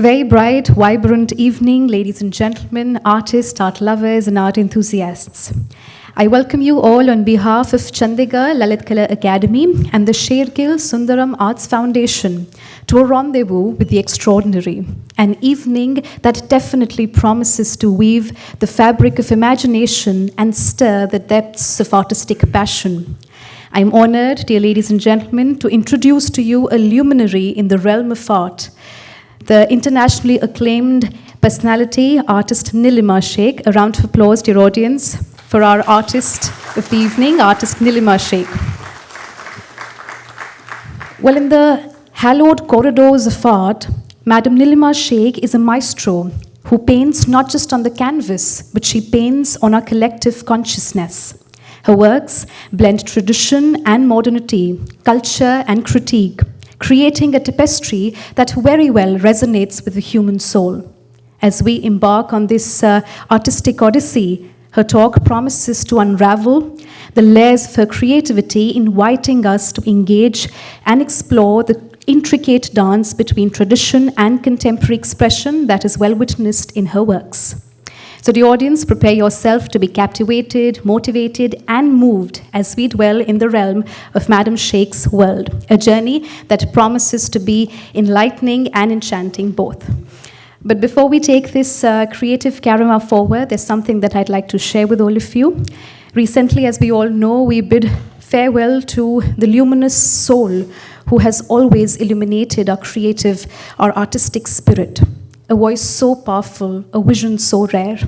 very bright, vibrant evening, ladies and gentlemen, artists, art lovers, and art enthusiasts. I welcome you all on behalf of Chandigarh Lalit Kala Academy and the Shergill Sundaram Arts Foundation to a rendezvous with the extraordinary, an evening that definitely promises to weave the fabric of imagination and stir the depths of artistic passion. I'm honored, dear ladies and gentlemen, to introduce to you a luminary in the realm of art, the internationally acclaimed personality, artist NILIMA SHEIKE. A round of applause, dear audience, for our artist of the evening, artist NILIMA SHEIKE. Well, in the hallowed corridors of art, Madam NILIMA SHEIKE is a maestro who paints not just on the canvas, but she paints on our collective consciousness. Her works blend tradition and modernity, culture and critique, creating a tapestry that very well resonates with the human soul. As we embark on this artistic odyssey, her talk promises to unravel the layers of her creativity, inviting us to engage and explore the intricate dance between tradition and contemporary expression that is well witnessed in her works. So the audience, prepare yourself to be captivated, motivated, and moved as we dwell in the realm of Madam SHEIKE's world, a journey that promises to be enlightening and enchanting both. But before we take this creative karma forward, there's something that I'd like to share with all of you. Recently, as we all know, we bid farewell to the luminous soul who has always illuminated our creative, our artistic spirit. A voice so powerful, a vision so rare,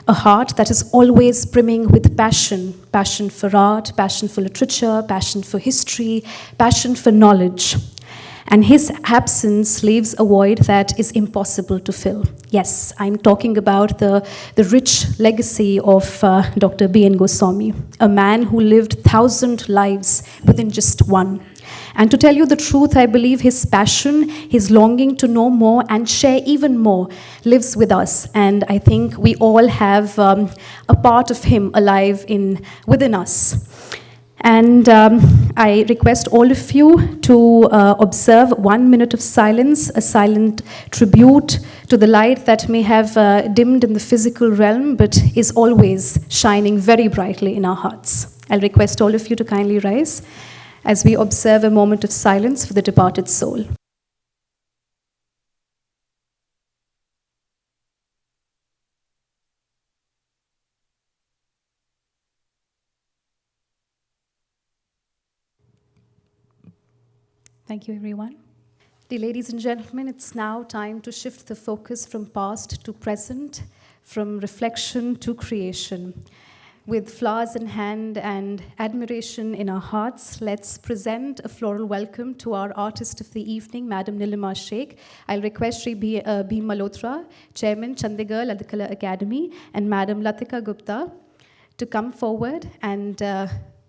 a heart that is always brimming with passion, passion for art, passion for literature, passion for history, passion for knowledge. And his absence leaves a void that is impossible to fill. Yes, I'm talking about the rich legacy of Dr. B.N. Goswami, a man who lived 1,000 lives within just one. And to tell you the truth, I believe his passion, his longing to know more and share even more lives with us. And I think we all have a part of him alive within us. And I request all of you to observe 1 minute of silence, a silent tribute to the light that may have dimmed in the physical realm, but is always shining very brightly in our hearts. I'll request all of you to kindly rise as we observe a moment of silence for the departed soul. Thank you, everyone. Dear ladies and gentlemen, it's now time to shift the focus from past to present, from reflection to creation. With flowers in hand and admiration in our hearts, let's present a floral welcome to our artist of the evening, Madam NILIMA SHEIKE. I'll request Sri B. Malhotra, Chairman, Chandigarh Lalit Kala Academy, and Madam Latika Gupta to come forward and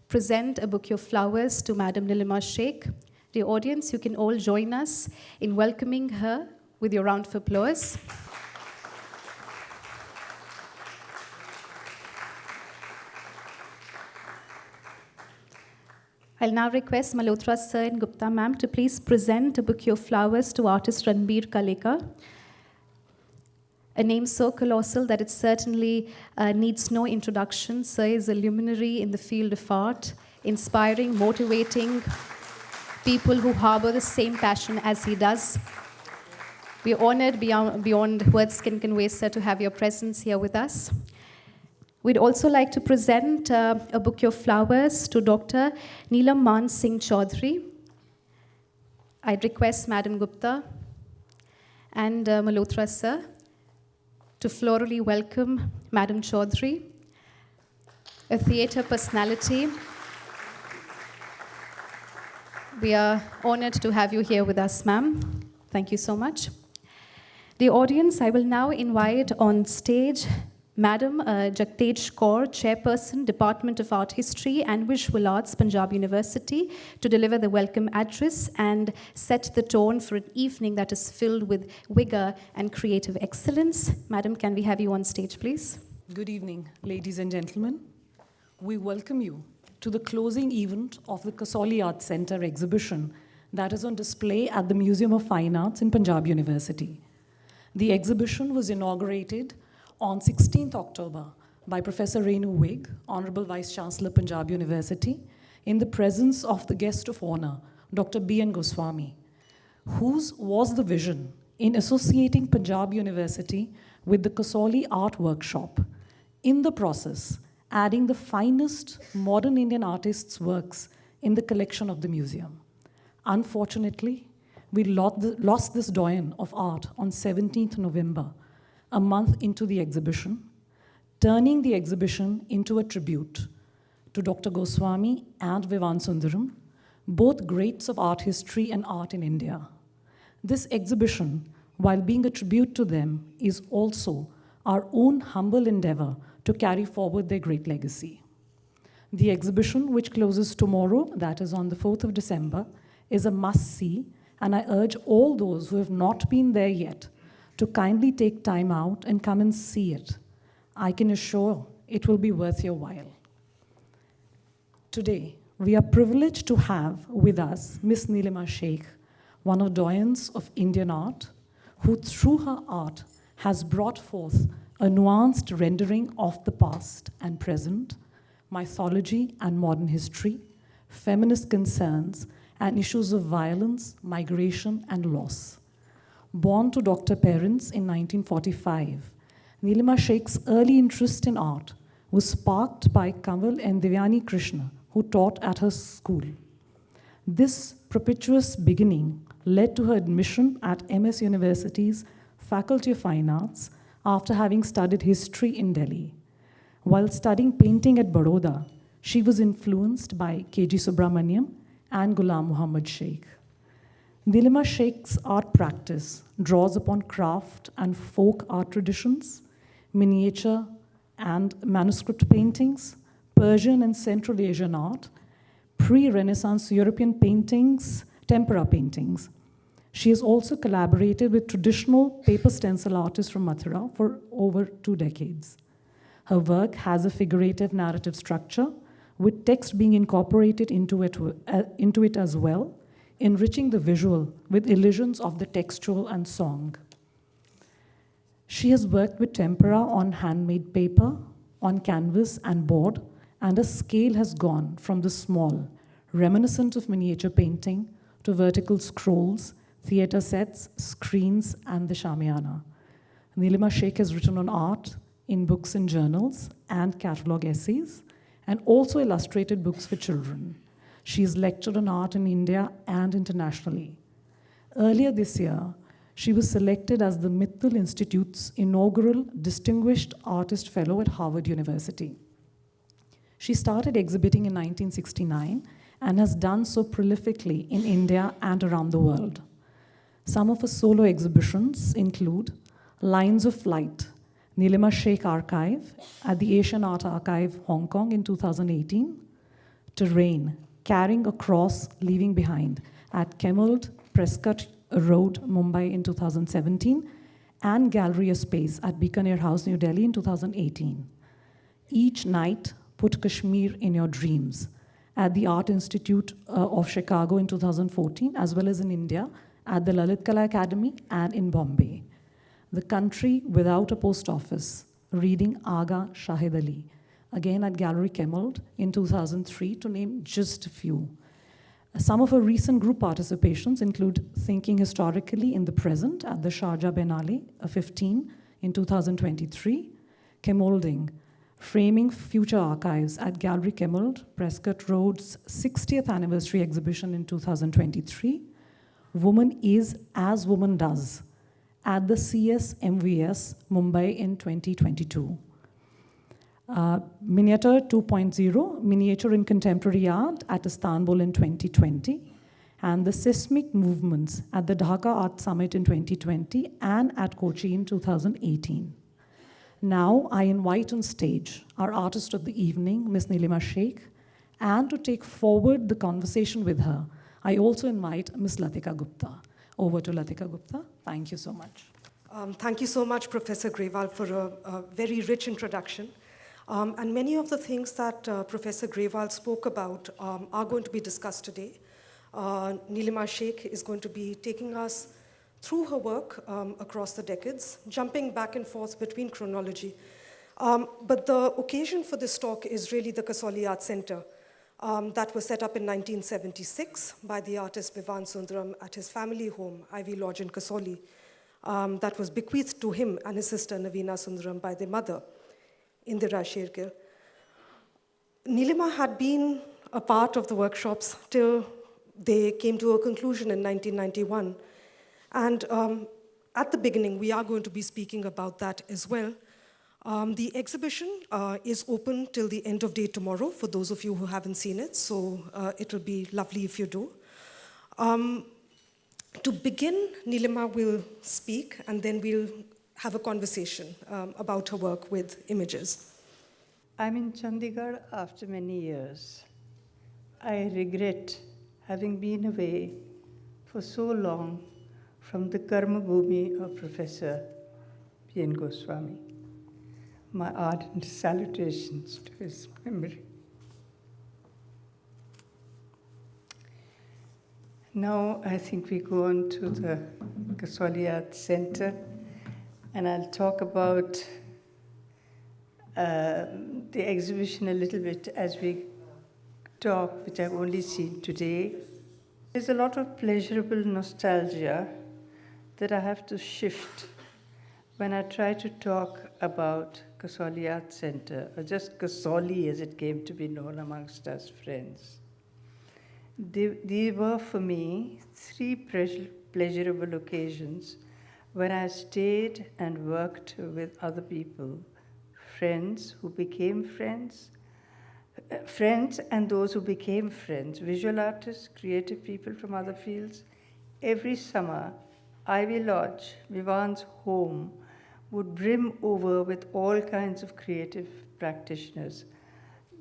present a bouquet of flowers to Madam NILIMA SHEIKE. Dear audience, you can all join us in welcoming her with your round of applause. I'll now request Malhotra sir and Gupta ma'am to please present a bouquet of flowers to artist Ranbir Kaleka. A name so colossal that it certainly needs no introduction. Sir is a luminary in the field of art, inspiring, motivating people who harbor the same passion as he does. We're honored beyond words can convey, sir, to have your presence here with us. We'd also like to present a bouquet of flowers to Dr. Neelam Singh Chaudhary. I'd request Madam Gupta and Malhotra sir to florally welcome Madam Chaudhary, a theatre personality. We are honored to have you here with us, ma'am. Thank you so much. The audience, I will now invite on stage Madam Jagtej Kaur, Chairperson, Department of Art History and Visual Arts, Punjab University, to deliver the welcome address and set the tone for an evening that is filled with vigor and creative excellence. Madam, can we have you on stage, please? Good evening, ladies and gentlemen. We welcome you to the closing event of the Kasoli Arts Center exhibition that is on display at the Museum of Fine Arts in Punjab University. The exhibition was inaugurated on 16th October by Professor Renu Wig, Honorable Vice Chancellor, Punjab University, in the presence of the guest of honor, Dr. B.N. Goswami, whose was the vision in associating Punjab University with the Kasoli Art Workshop, in the process adding the finest modern Indian artists' works in the collection of the museum. Unfortunately, we lost this doyen of art on 17th November, a month into the exhibition, turning the exhibition into a tribute to Dr. Goswami and Vivan Sundaram, both greats of art history and art in India. This exhibition, while being a tribute to them, is also our own humble endeavor to carry forward their great legacy. The exhibition, which closes tomorrow, that is on the 4th of December, is a must-see, and I urge all those who have not been there yet to kindly take time out and come and see it. I can assure it will be worth your while. Today, we are privileged to have with us Miss NILIMA SHEIKE, one of doyens of Indian art, who through her art has brought forth a nuanced rendering of the past and present, mythology and modern history, feminist concerns, and issues of violence, migration, and loss. Born to doctor parents in 1945, NILIMA SHEIKE's early interest in art was sparked by Kanwal and Devyani Krishna, who taught at her school. This propitious beginning led to her admission at MS University's Faculty of Fine Arts after having studied history in Delhi. While studying painting at Baroda, she was influenced by K.G. Subramaniam and Ghulam Muhammad Sheikh. NILIMA SHEIKE's art practice draws upon craft and folk art traditions, miniature and manuscript paintings, Persian and Central Asian art, pre-Renaissance European paintings, tempera paintings. She has also collaborated with traditional paper stencil artists from Mathura for over 2 decades. Her work has a figurative narrative structure, with text being incorporated into it as well, enriching the visual with illusions of the textual and song. She has worked with tempera on handmade paper, on canvas and board, and her scale has gone from the small, reminiscent of miniature painting, to vertical scrolls, theater sets, screens, and the shamiana. NILIMA SHEIKE has written on art in books and journals and catalog essays, and also illustrated books for children. She has lectured on art in India and internationally. Earlier this year, she was selected as the Mittal Institute's inaugural Distinguished Artist Fellow at Harvard University. She started exhibiting in 1969 and has done so prolifically in India and around the world. Some of her solo exhibitions include Lines of Flight, NILIMA SHEIKE Archive at the Asian Art Archive, Hong Kong in 2018, Terrain, Carrying a Cross, Leaving Behind at Kemmeld, Prescott Road, Mumbai in 2017, and Gallery of Space at Bikaner House, New Delhi in 2018. Each Night, Put Kashmir in Your Dreams at the Art Institute of Chicago in 2014, as well as in India at the Lalit Kala Academy and in Bombay. The Country Without a Post Office, reading Aga Shahid Ali, again at Gallery Kemmeld in 2003, to name just a few. Some of her recent group participations include Thinking Historically in the Present at the Sharjah Biennale, 15 in 2023, Kemmolding, Framing Future Archives at Gallery Kemmeld, Prescott Road's 60th anniversary exhibition in 2023, Woman Is As Woman Does at the CSMVS Mumbai in 2022. Miniature 2.0, Miniature in Contemporary Art at Istanbul in 2020, and the Seismic Movements at the Dhaka Art Summit in 2020 and at Kochi in 2018. Now, I invite on stage our artist of the evening, Ms. NILIMA SHEIKE, and to take forward the conversation with her, I also invite Ms. Latika Gupta. Over to Latika Gupta. Thank you so much. Thank you so much, Professor Grewal, for a very rich introduction. And many of the things that Professor Grewal spoke about are going to be discussed today. NILIMA SHEIKE is going to be taking us through her work across the decades, jumping back and forth between chronology. But the occasion for this talk is really the Kasoli Art Center that was set up in 1976 by the artist Vivan Sundaram at his family home, Ivy Lodge in Kasoli, that was bequeathed to him and his sister Navina Sundaram by their mother, Indira Sheikhe. NILIMA had been a part of the workshops till they came to a conclusion in 1991. And at the beginning, we are going to be speaking about that as well. The exhibition is open till the end of day tomorrow for those of you who haven't seen it, so it will be lovely if you do. To begin, NILIMA will speak, and then we'll have a conversation about her work with images. I'm in Chandigarh after many years. I regret having been away for so long from the Karma Bhumi of Professor P.N. Goswami. My ardent salutations to his memory. Now I think we go on to the Kasoli Art Center, and I'll talk about the exhibition a little bit as we talk, which I've only seen today. There's a lot of pleasurable nostalgia that I have to shift when I try to talk about Kasoli Art Center, or just Kasoli as it came to be known amongst us friends. They were, for me, three pleasurable occasions when I stayed and worked with other people, friends who became friends, friends and those who became friends, visual artists, creative people from other fields. Every summer, Ivy Lodge, Vivan's home, would brim over with all kinds of creative practitioners.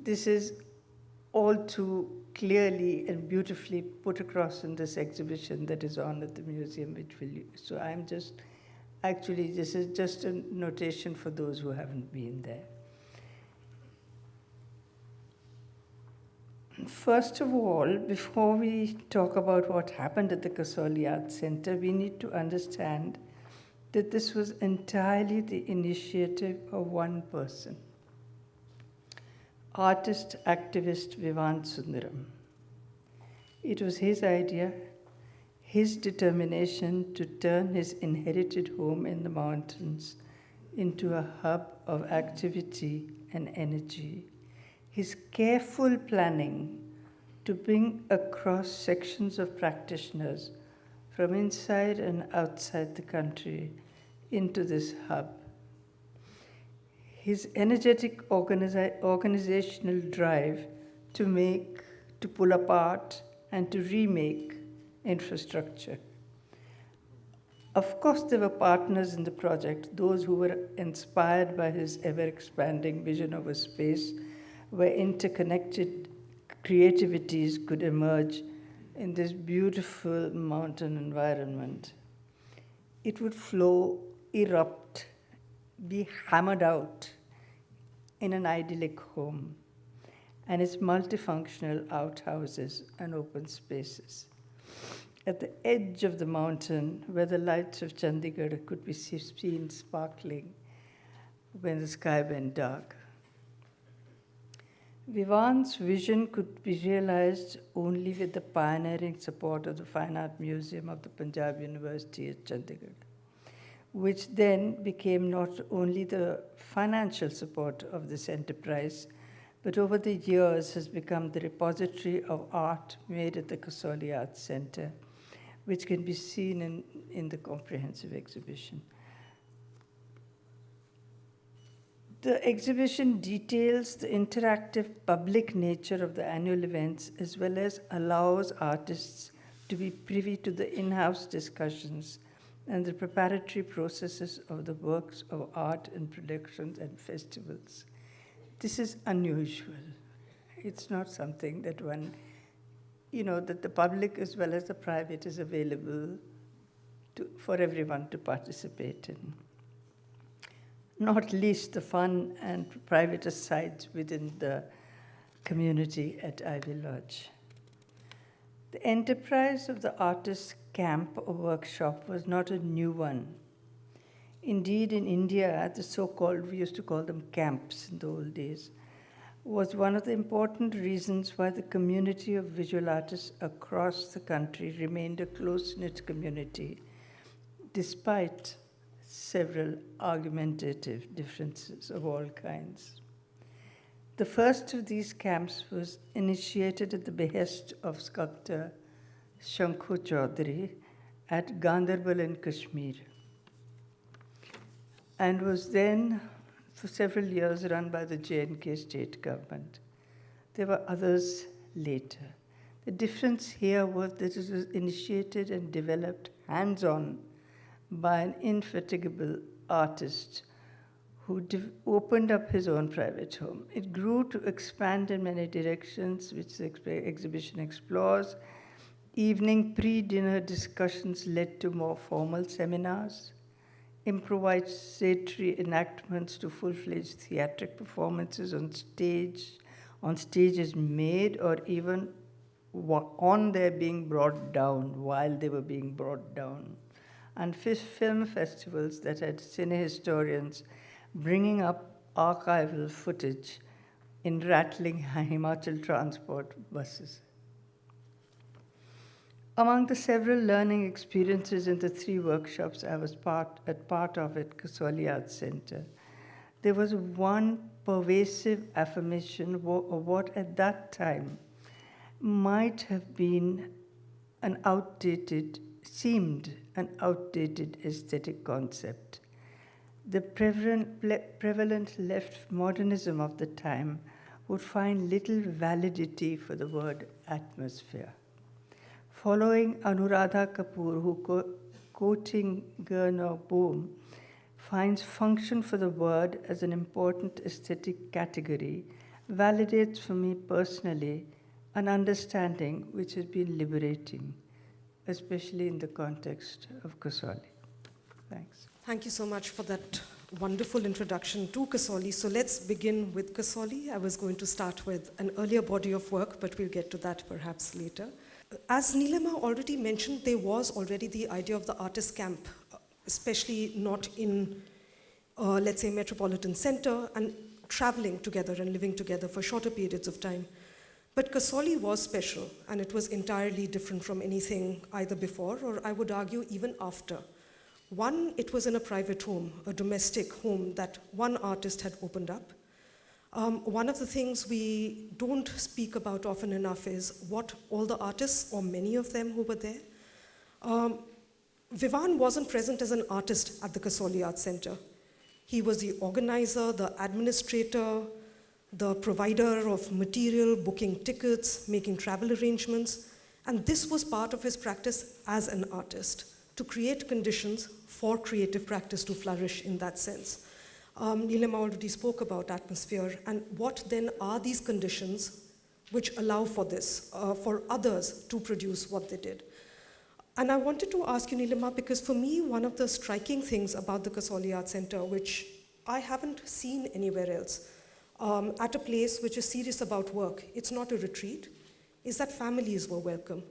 This is all too clearly and beautifully put across in this exhibition that is on at the museum. So I'm just, actually, this is just a notation for those who haven't been there. First of all, before we talk about what happened at the Kasoli Art Center, we need to understand that this was entirely the initiative of one person, artist activist Vivan Sundaram. It was his idea, his determination to turn his inherited home in the mountains into a hub of activity and energy, his careful planning to bring across sections of practitioners from inside and outside the country into this hub. His energetic organizational drive to pull apart and to remake infrastructure. Of course, there were partners in the project, those who were inspired by his ever-expanding vision of a space where interconnected creativities could emerge in this beautiful mountain environment. It would flow, erupt, be hammered out in an idyllic home and its multifunctional outhouses and open spaces. At the edge of the mountain, where the lights of Chandigarh could be seen sparkling when the sky went dark. Vivan's vision could be realized only with the pioneering support of the Fine Art Museum of the Punjab University at Chandigarh, which then became not only the financial support of this enterprise, but over the years has become the repository of art made at the Kasoli Art Center, which can be seen in the comprehensive exhibition. The exhibition details the interactive public nature of the annual events, as well as allows artists to be privy to the in-house discussions and the preparatory processes of the works of art and productions and festivals. This is unusual. It's not something that that the public as well as the private is available for everyone to participate in. Not least the fun and private sides within the community at Ivy Lodge. The enterprise of the artists camp or workshop was not a new one. Indeed, in India, the so-called, we used to call them camps in the old days, was one of the important reasons why the community of visual artists across the country remained a close-knit community, despite several argumentative differences of all kinds. The first of these camps was initiated at the behest of sculptor Shankhu Chaudhary at Gandarbal in Kashmir, and was then for several years run by the J&K state government. There were others later. The difference here was that it was initiated and developed hands-on by an indefatigable artist who opened up his own private home. It grew to expand in many directions, which the exhibition explores. Evening pre-dinner discussions led to more formal seminars. Improvisatory enactments to full-fledged theatric performances on stages made or even on their being brought down, while they were being brought down. And film festivals that had cinehistorians bringing up archival footage in rattling Himachal transport buses. Among the several learning experiences in the 3 workshops I was part of at Kasoli Arts Center, there was one pervasive affirmation of what at that time might have been seemed an outdated aesthetic concept. The prevalent left modernism of the time would find little validity for the word atmosphere. Following Anuradha Kapoor, who quoting Gernot Bohm, finds function for the word as an important aesthetic category, validates for me personally an understanding which has been liberating, especially in the context of Kasoli. Thanks. Thank you so much for that wonderful introduction to Kasoli. So let's begin with Kasoli. I was going to start with an earlier body of work, but we'll get to that perhaps later. As Nilima already mentioned, there was already the idea of the artist camp, especially not in, let's say, metropolitan center, and traveling together and living together for shorter periods of time. But Kasoli was special, and it was entirely different from anything either before, or I would argue even after. One, it was in a private home, a domestic home that one artist had opened up. One of the things we don't speak about often enough is what all the artists, or many of them who were there. Vivan wasn't present as an artist at the Kasoli Arts Center. He was the organizer, the administrator, the provider of material, booking tickets, making travel arrangements, and this was part of his practice as an artist, to create conditions for creative practice to flourish in that sense. Nilima already spoke about atmosphere, and what then are these conditions which allow for this, for others to produce what they did. And I wanted to ask you, Nilima, because for me, one of the striking things about the Kasoli Arts Center, which I haven't seen anywhere else, at a place which is serious about work, it's not a retreat, is that families were welcome.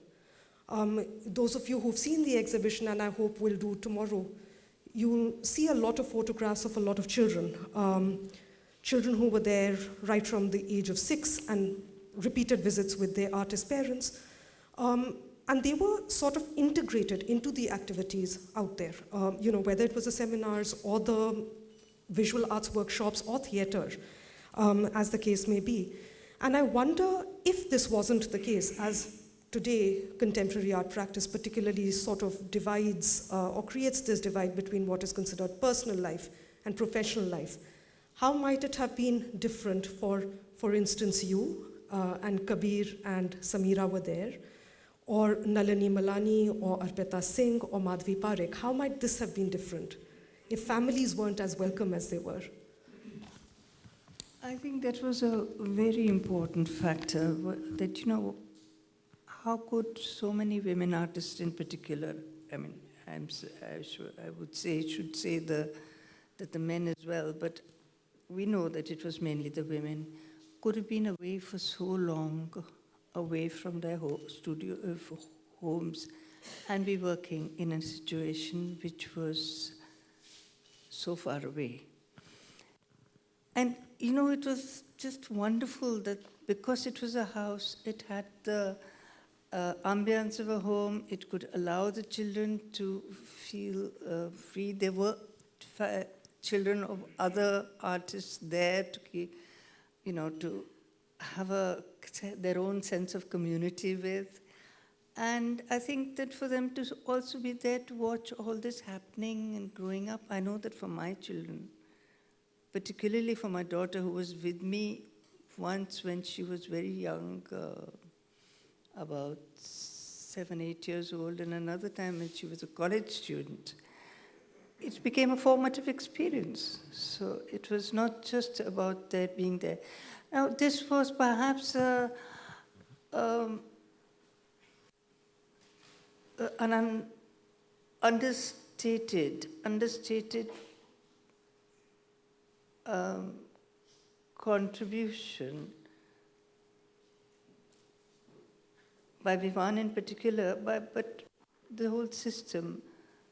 Those of you who've seen the exhibition, and I hope will do tomorrow, you'll see a lot of photographs of a lot of children. Children who were there right from the age of 6 and repeated visits with their artist parents. And they were sort of integrated into the activities out there, whether it was the seminars or the visual arts workshops or theater, as the case may be. And I wonder if this wasn't the case, as today contemporary art practice particularly sort of divides or creates this divide between what is considered personal life and professional life. How might it have been different for instance, you and Kabir and Samira were there, or Nalini Malani or Arpita Singh or Madhvi Parekh? How might this have been different if families weren't as welcome as they were? I think that was a very important factor, that, how could so many women artists in particular, I mean, I should say that the men as well, but we know that it was mainly the women, could have been away for so long, away from their homes, and be working in a situation which was so far away. And it was just wonderful that because it was a house, it had the ambience of a home, it could allow the children to feel free. There were children of other artists there to to have their own sense of community with. And I think that for them to also be there to watch all this happening and growing up, I know that for my children, particularly for my daughter who was with me once when she was very young, about 7, 8 years old, and another time when she was a college student, it became a formative experience. So it was not just about their being there. Now, this was perhaps an understated contribution by Vivan in particular, but the whole system,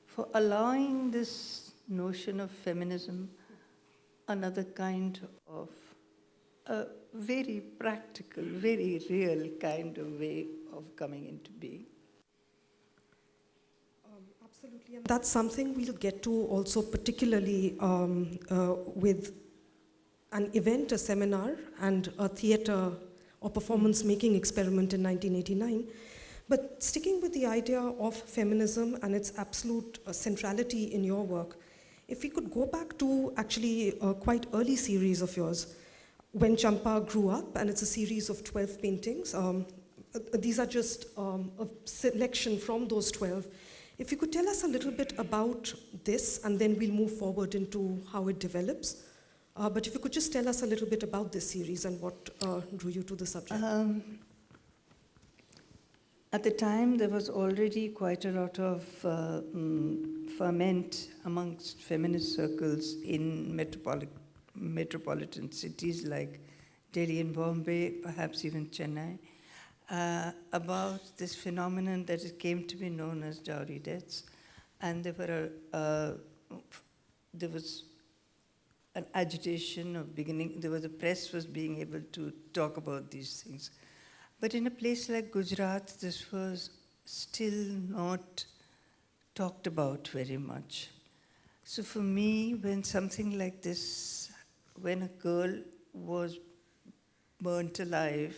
for allowing this notion of feminism another kind of a very practical, very real kind of way of coming into being. Absolutely, and that's something we'll get to also, particularly with an event, a seminar, and a theatre or performance-making experiment in 1989. But sticking with the idea of feminism and its absolute centrality in your work, if we could go back to actually a quite early series of yours, When Champa Grew Up, and it's a series of 12 paintings. These are just a selection from those 12. If you could tell us a little bit about this, and then we'll move forward into how it develops. But if you could just tell us a little bit about this series and what drew you to the subject. At the time, there was already quite a lot of ferment amongst feminist circles in metropolitan cities like Delhi and Bombay, perhaps even Chennai, about this phenomenon that it came to be known as dowry deaths. And there was an agitation of beginning. The press was being able to talk about these things. But in a place like Gujarat, this was still not talked about very much. So for me, when something like this, when a girl was burnt alive,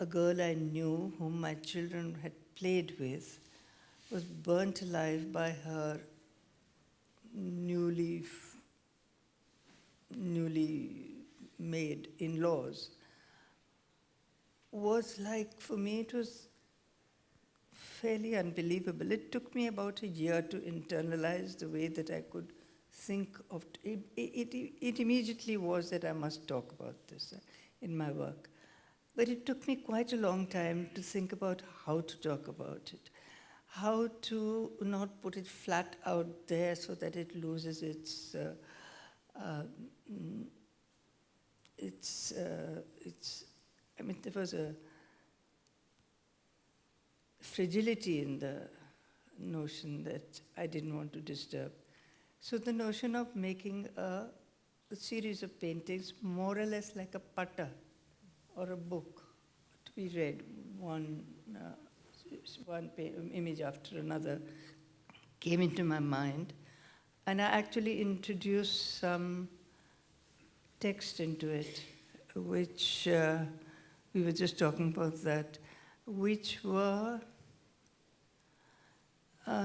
a girl I knew, whom my children had played with, was burnt alive by her newly made in-laws, was like, for me, it was fairly unbelievable. It took me about a year to internalize the way that I could think of it. It immediately was that I must talk about this in my work. But it took me quite a long time to think about how to talk about it, how to not put it flat out there so that it loses its I mean, there was a fragility in the notion that I didn't want to disturb. So the notion of making a series of paintings, more or less like a pata or a book to be read, one image after another, came into my mind. And I actually introduced some text into it, which we were just talking about that, which were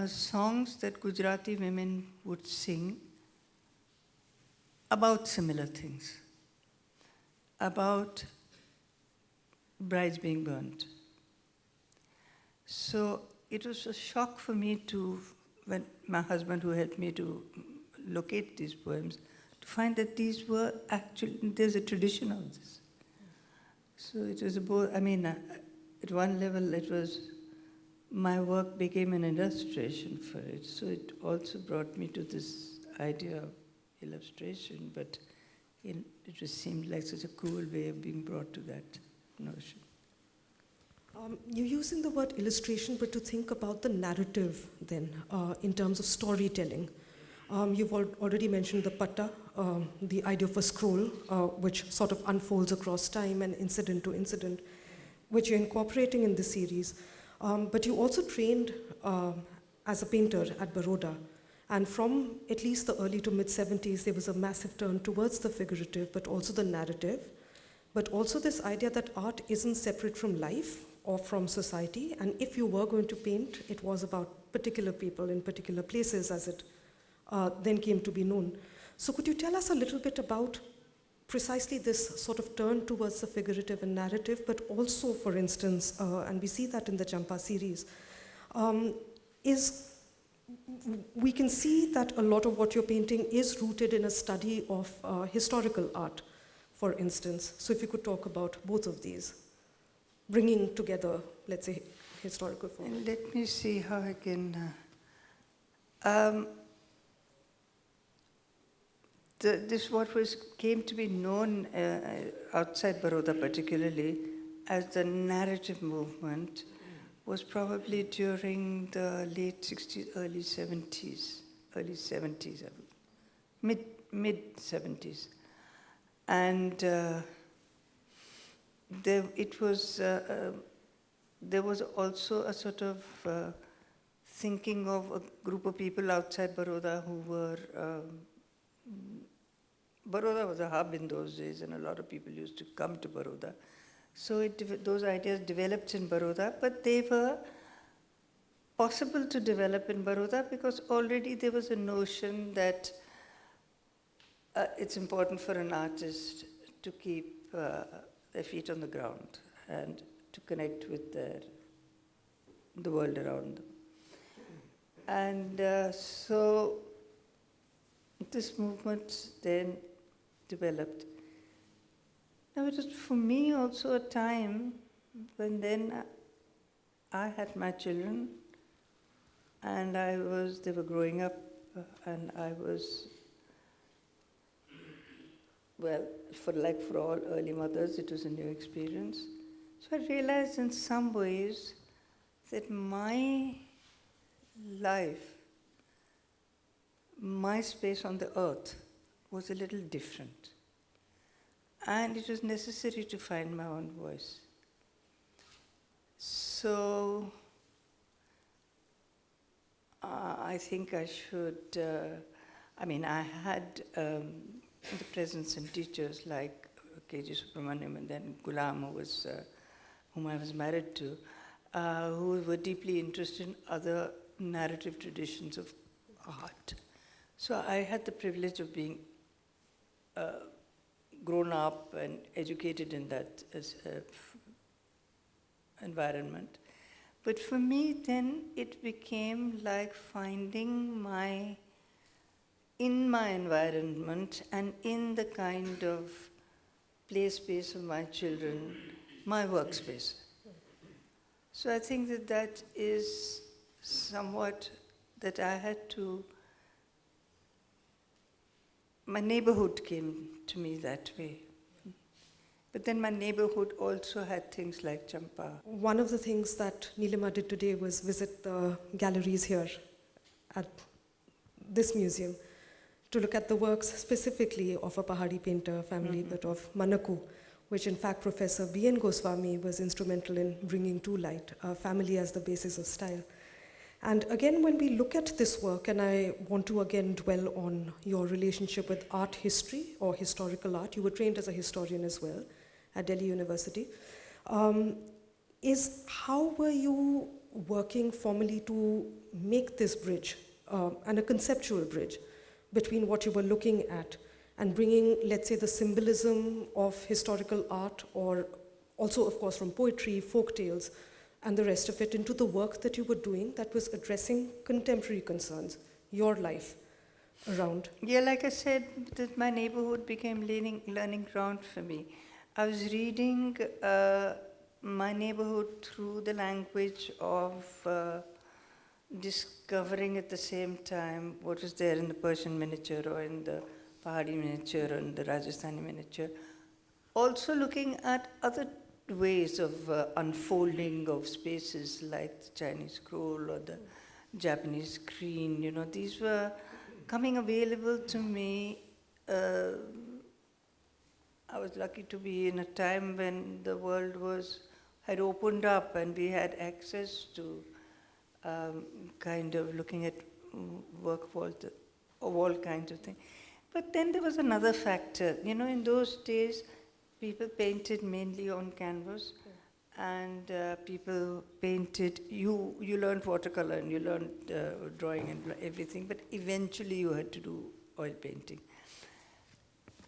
songs that Gujarati women would sing about similar things, about brides being burnt. So it was a shock for me when my husband, who helped me to locate these poems, to find that these were actually, there's a tradition of this. So it was at one level, it was, my work became an illustration for it. So it also brought me to this idea of illustration, but it just seemed like such a cool way of being brought to that notion. You're using the word illustration, but to think about the narrative then, in terms of storytelling. You've already mentioned the patta, the idea of a scroll, which sort of unfolds across time and incident to incident, which you're incorporating in the series. But you also trained as a painter at Baroda. And from at least the early to mid-70s, there was a massive turn towards the figurative, but also the narrative, but also this idea that art isn't separate from life or from society. And if you were going to paint, it was about particular people in particular places, as it then came to be known. So could you tell us a little bit about precisely this sort of turn towards the figurative and narrative, but also, for instance, and we see that in the Jampa series, we can see that a lot of what you're painting is rooted in a study of historical art, for instance. So if you could talk about both of these, bringing together, let's say, historical form. And let me see how I can... this came to be known outside Baroda particularly as the narrative movement was probably during the late 60s, early 70s, mid 70s. And there was also a sort of thinking of a group of people outside Baroda who were, Baroda was a hub in those days and a lot of people used to come to Baroda. So those ideas developed in Baroda, but they were possible to develop in Baroda because already there was a notion that it's important for an artist to keep their feet on the ground and to connect with the world around them. And so this movement then developed. Now it was for me also a time when then I had my children and they were growing up and I was, well, for all early mothers, it was a new experience. So I realized in some ways that my life, my space on the earth was a little different. And it was necessary to find my own voice. So I think I should, I had the presence and teachers like K.G. Subramaniam and then Ghulam, whom I was married to, who were deeply interested in other narrative traditions of art. So I had the privilege of being grown up and educated in that environment. But for me, then it became like finding in my environment and in the kind of play space of my children, my workspace. So I think that is somewhat that I had to, my neighborhood came to me that way. But then my neighborhood also had things like Champa. One of the things that NILIMA did today was visit the galleries here at this museum to look at the works specifically of a Pahari painter family, but of Manaku, which in fact Professor B.N. Goswami was instrumental in bringing to light, family as the basis of style. And again, when we look at this work, and I want to again dwell on your relationship with art history or historical art, you were trained as a historian as well at Delhi University, is how were you working formally to make this bridge, and a conceptual bridge, between what you were looking at and bringing, let's say, the symbolism of historical art, or also, of course, from poetry, folk tales, and the rest of it into the work that you were doing that was addressing contemporary concerns, your life around? Yeah, like I said, that my neighborhood became learning ground for me. I was reading my neighborhood through the language of discovering at the same time what is there in the Persian miniature or in the Pahari miniature or in the Rajasthani miniature. Also looking at other ways of unfolding of spaces like the Chinese scroll or the Japanese screen, these were coming available to me. I was lucky to be in a time when the world had opened up and we had access to kind of looking at work of all kinds of things. But then there was another factor. In those days, people painted mainly on canvas, and people painted, you learned watercolor and you learned drawing and everything, but eventually you had to do oil painting.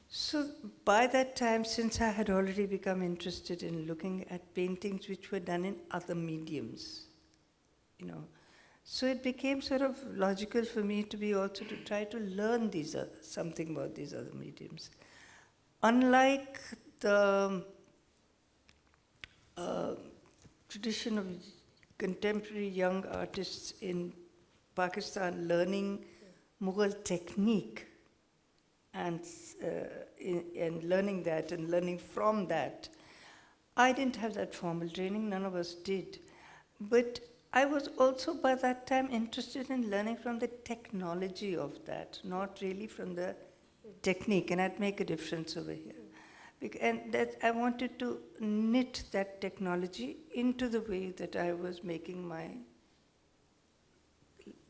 So by that time, since I had already become interested in looking at paintings which were done in other mediums, so it became sort of logical for me to be also to try to learn something about these other mediums. Unlike the tradition of contemporary young artists in Pakistan learning Mughal technique and learning that and learning from that, I didn't have that formal training, none of us did. But I was also by that time interested in learning from the technology of that, not really from the technique, and I'd make a difference over here. And that I wanted to knit that technology into the way that I was making my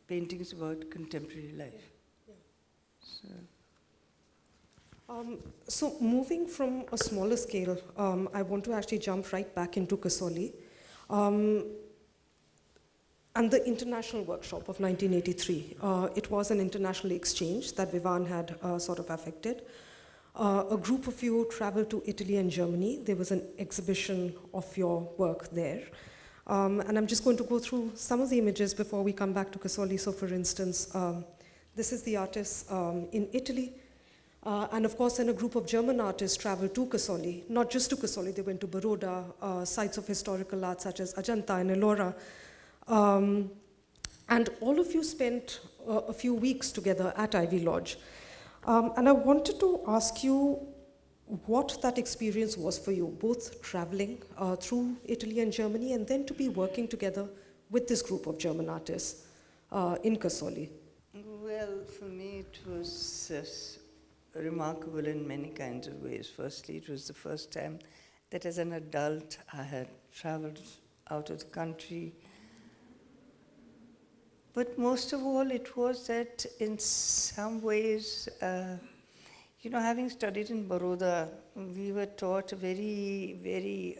paintings about contemporary life. So moving from a smaller scale, I want to actually jump right back into Kasoli. And the international workshop of 1983. It was an international exchange that Vivan had sort of affected. A group of you traveled to Italy and Germany. There was an exhibition of your work there. And I'm just going to go through some of the images before we come back to Kasoli. So for instance, this is the artist in Italy. And of course, then a group of German artists traveled to Kasoli. Not just to Kasoli, they went to Baroda, sites of historical art such as Ajanta and Ellora. And all of you spent a few weeks together at Ivy Lodge. And I wanted to ask you what that experience was for you, both traveling through Italy and Germany and then to be working together with this group of German artists in Kasoli. Well, for me it was remarkable in many kinds of ways. Firstly, it was the first time that as an adult I had traveled out of the country. But most of all, it was that in some ways, having studied in Baroda, we were taught a very, very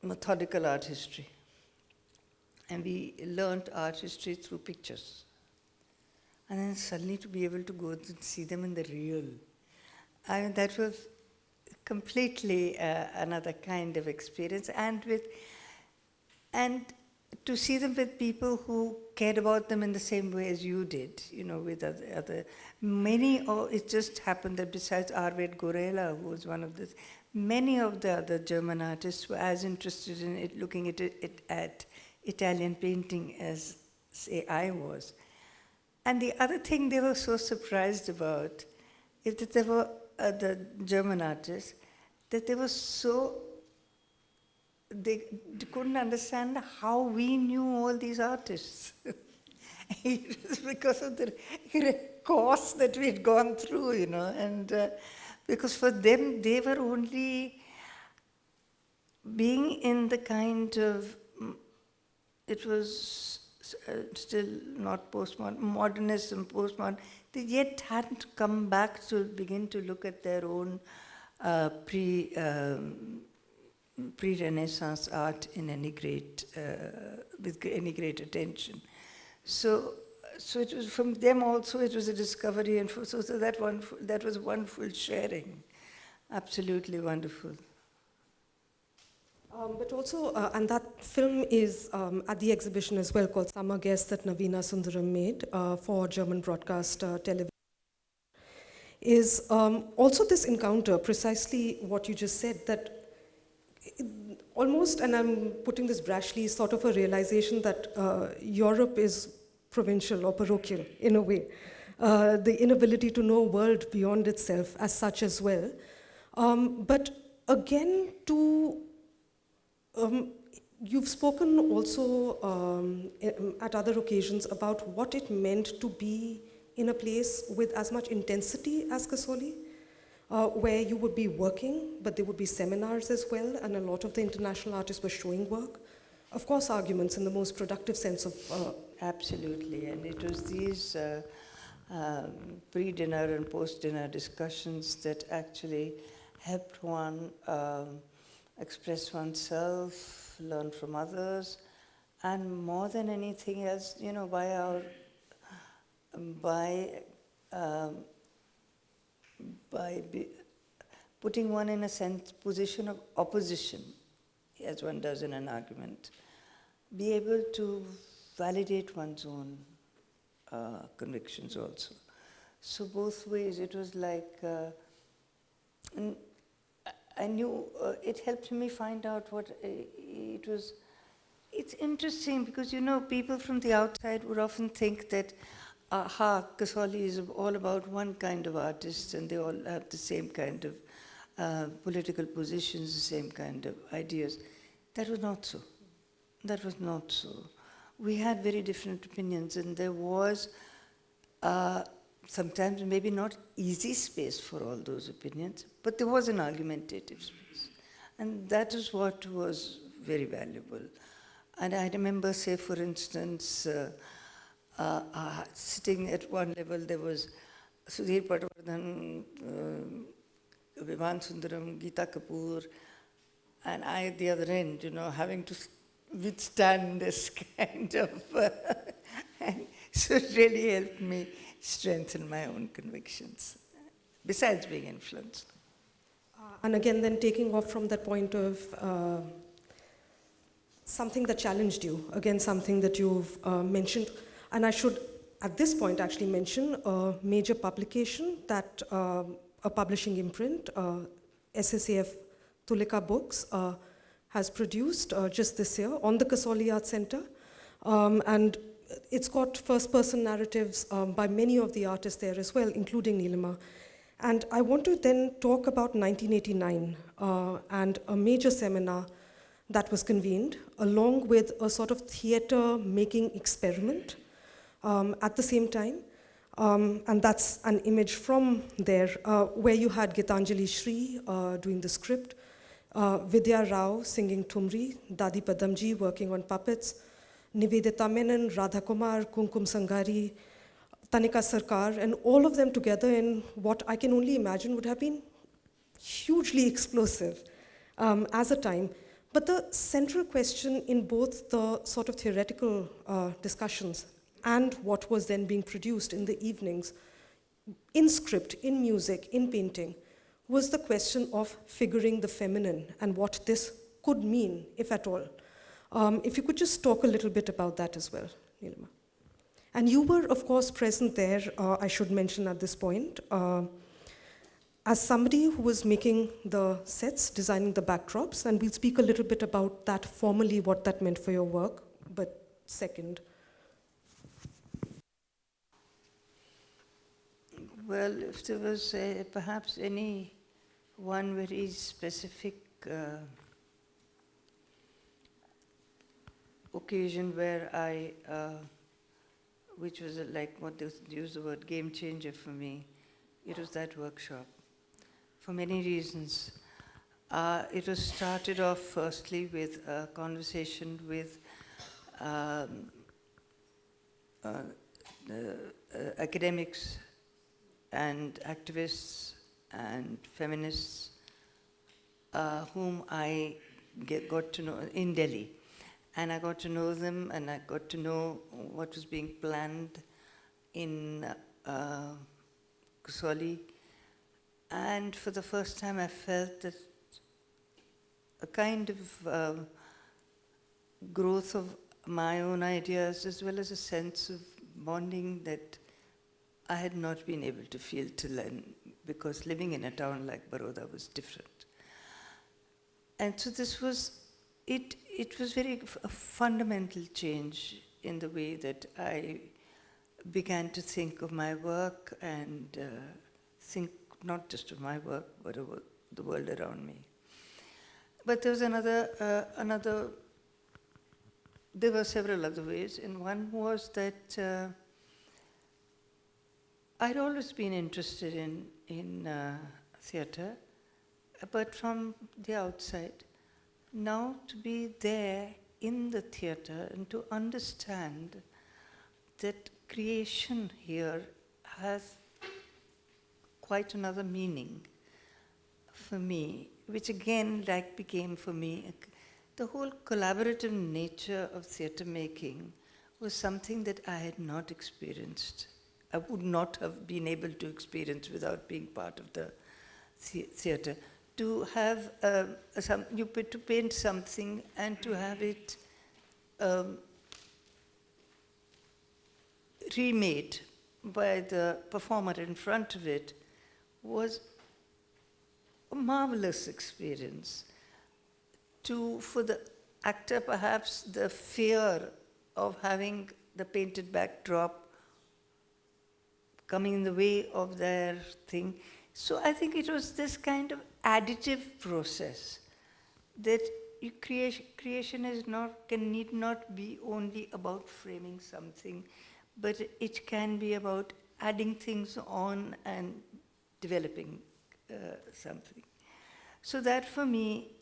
methodical art history. And we learned art history through pictures. And then suddenly to be able to go and see them in the real, that was completely another kind of experience. And to see them with people who cared about them in the same way as you did, with it just happened that besides Arvid Gorela, who was one of the, many of the other German artists were as interested in it, looking at it at Italian painting as, say, I was. And the other thing they were so surprised about is that there were the German artists, that they were so, they couldn't understand how we knew all these artists. It was because of the course that we'd gone through, and because for them, they were only being in the kind of, it was still not postmodern, modernism, postmodern, they yet hadn't come back to begin to look at their own pre-Renaissance art in any great, with any great attention. So it was from them also, it was a discovery, and so that was wonderful sharing, absolutely wonderful. But also, and that film is at the exhibition as well, called Summer Guest, that Navina Sundaram made for German broadcast television. Is also this encounter, precisely what you just said, that almost, and I'm putting this brashly, sort of a realization that Europe is provincial or parochial in a way. the inability to know a world beyond itself as such as well. But again, you've spoken also at other occasions about what it meant to be in a place with as much intensity as Kasoli, where you would be working, but there would be seminars as well, and a lot of the international artists were showing work. Of course, arguments in the most productive sense of... Absolutely, and it was these pre-dinner and post-dinner discussions that actually helped one express oneself, learn from others, and more than anything else, you know, putting one in a position of opposition, as one does in an argument, be able to validate one's own convictions also. So both ways, it was like, I knew, it helped me find out what it was. It's interesting because, you know, people from the outside would often think that, Kasoli is all about one kind of artist and they all have the same kind of political positions, the same kind of ideas. That was not so. That was not so. We had very different opinions, and there was sometimes maybe not easy space for all those opinions, but there was an argumentative space. And that is what was very valuable. And I remember, say, for instance, sitting at one level, there was Sudhir Patwardhan, Viman Sundaram, Geeta Kapoor, and I at the other end, you know, having to withstand this kind of... and so it really helped me strengthen my own convictions, besides being influenced. And again, then taking off from that point of something that challenged you, again, something that you've mentioned. And I should, at this point, actually mention a major publication that a publishing imprint, SSAF Tulika Books, has produced just this year on the Kasoli Art Center. And it's got first-person narratives by many of the artists there as well, including NILIMA. And I want to then talk about 1989 and a major seminar that was convened, along with a sort of theater-making experiment at the same time. And that's an image from there, where you had Gitanjali Shri doing the script, Vidya Rao singing Tumri, Dadi Padamji working on puppets, Nivedita Menon, Radha Kumar, Kumkum Sangari, Tanika Sarkar, and all of them together in what I can only imagine would have been hugely explosive as a time. But the central question in both the sort of theoretical discussions and what was then being produced in the evenings, in script, in music, in painting, was the question of figuring the feminine and what this could mean, if at all. If you could just talk a little bit about that as well, NILIMA. And you were, of course, present there, I should mention at this point, as somebody who was making the sets, designing the backdrops, and we'll speak a little bit about that formally, what that meant for your work, but second. Well, if there was perhaps any one very specific occasion where I, which was like what they use the word game changer for me, it was that workshop. For many reasons. It was started off firstly with a conversation with academics and activists and feminists whom I got to know in Delhi. And I got to know them, and I got to know what was being planned in Kasoli. And for the first time, I felt that a kind of growth of my own ideas, as well as a sense of bonding that I had not been able to feel till then, because living in a town like Baroda was different. And so this was, it was very a fundamental change in the way that I began to think of my work and think not just of my work, but of the world around me. But there was there were several other ways, and one was that I'd always been interested in theatre, but from the outside. Now to be there in the theatre and to understand that creation here has quite another meaning for me, which again became for me, the whole collaborative nature of theatre making was something that I had not experienced. I would not have been able to experience without being part of the theatre. To have to paint something and to have it remade by the performer in front of it was a marvelous experience. For the actor, perhaps the fear of having the painted backdrop coming in the way of their thing. So I think it was this kind of additive process that creation need not be only about framing something, but it can be about adding things on and developing something. So that for me,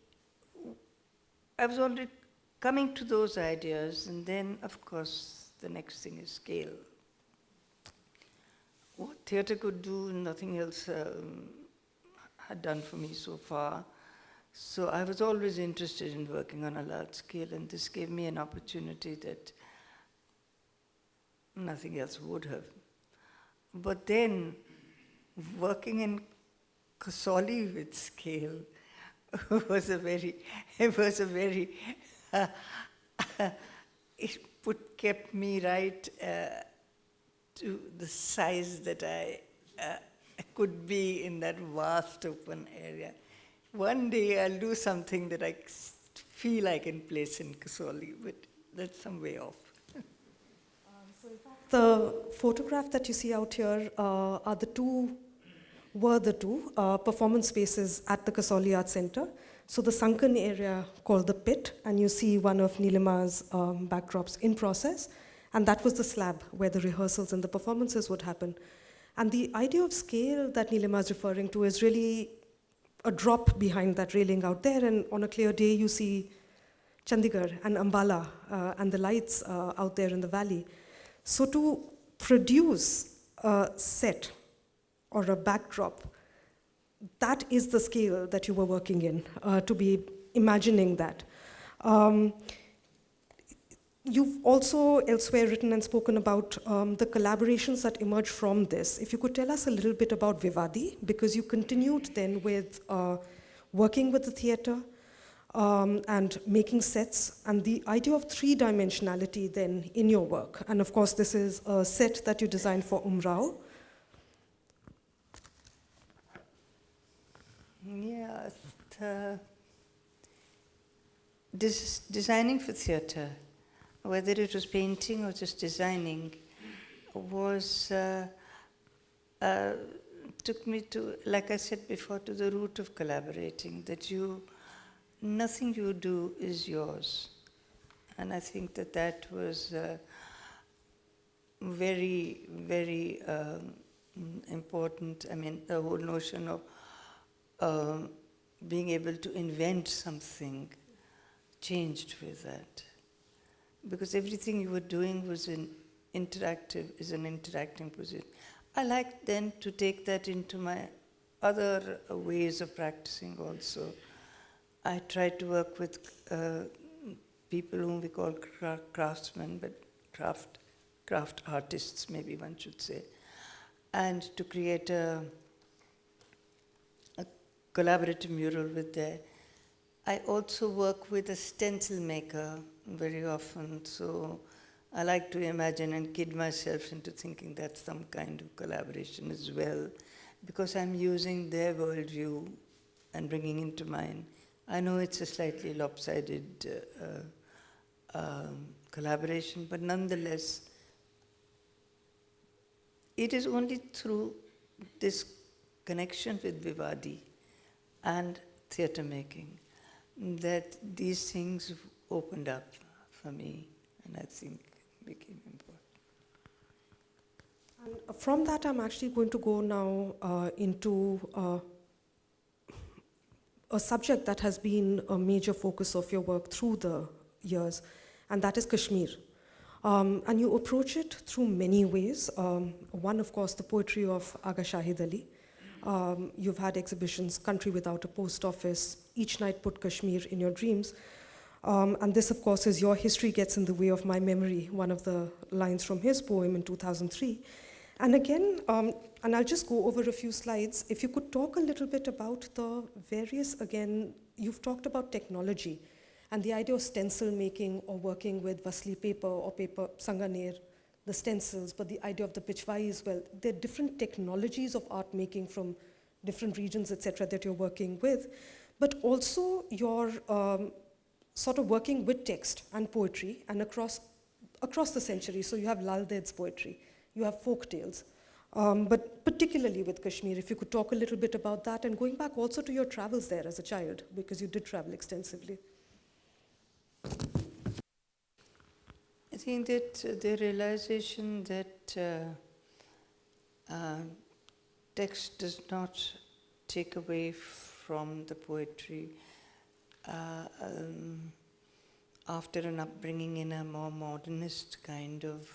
I was already coming to those ideas, and then of course the next thing is scale. What theatre could do, nothing else had done for me so far. So I was always interested in working on a large scale, and this gave me an opportunity that nothing else would have. But then, working in Kasoli with scale was a very, kept me right to the size that I could be in that vast open area. One day I'll do something that I feel I can place in Kasoli, but that's some way off. The photograph that you see out here were the two performance spaces at the Kasoli Art Center. So the sunken area called the pit, and you see one of Nilima's backdrops in process, and that was the slab where the rehearsals and the performances would happen. And the idea of scale that Nilima is referring to is really a drop behind that railing out there, and on a clear day you see Chandigarh and Ambala and the lights out there in the valley. So to produce a set or a backdrop, that is the scale that you were working in, to be imagining that. You've also elsewhere written and spoken about the collaborations that emerge from this. If you could tell us a little bit about Vivadi, because you continued then with working with the theatre and making sets, and the idea of three-dimensionality then in your work. And of course, this is a set that you designed for Umrao. Yeah, designing for theatre, whether it was painting or just designing, was took me to, like I said before, to the root of collaborating, that nothing you do is yours. And I think that was very, very important. I mean, the whole notion of being able to invent something changed with that. Because everything you were doing was an interacting position. I like then to take that into my other ways of practicing also. I try to work with people whom we call craftsmen, but craft artists, maybe one should say, and to create a collaborative mural with them. I also work with a stencil maker very often, so I like to imagine and kid myself into thinking that's some kind of collaboration as well, because I'm using their worldview and bringing into mine. I know it's a slightly lopsided collaboration, but nonetheless, it is only through this connection with Vivadi and theatre making that these things opened up for me, and I think became important. And from that, I'm actually going to go now into a subject that has been a major focus of your work through the years, and that is Kashmir. And you approach it through many ways. One, of course, the poetry of Aga Shahid Ali. You've had exhibitions, Country Without a Post Office, Each Night Put Kashmir in Your Dreams. And this, of course, is Your History Gets in the Way of My Memory, one of the lines from his poem in 2003. And again, and I'll just go over a few slides. If you could talk a little bit about the various, again, you've talked about technology and the idea of stencil making or working with Vasli paper or paper sanganer, the stencils, but the idea of the pichwai as well. There are different technologies of art making from different regions, etc., that you're working with, but also you're sort of working with text and poetry and across the century. So you have Lal Ded's poetry, you have folk tales, but particularly with Kashmir, if you could talk a little bit about that, and going back also to your travels there as a child, because you did travel extensively. I think that the realization that text does not take away from the poetry after an upbringing in a more modernist kind of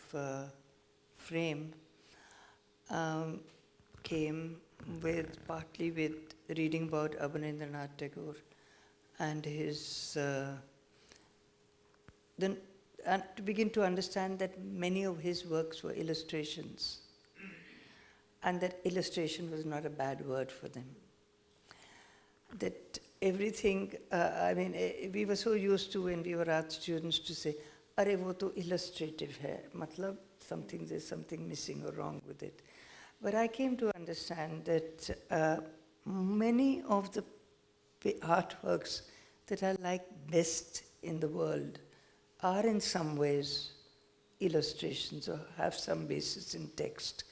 frame came with partly with reading about Abanindranath Tagore and his and to begin to understand that many of his works were illustrations, and that illustration was not a bad word for them. That everything, we were so used to when we were art students to say, "Arey wo to illustrative hai," matlab there's something missing or wrong with it. But I came to understand that many of the artworks that I like best in the world are in some ways illustrations or have some basis in text,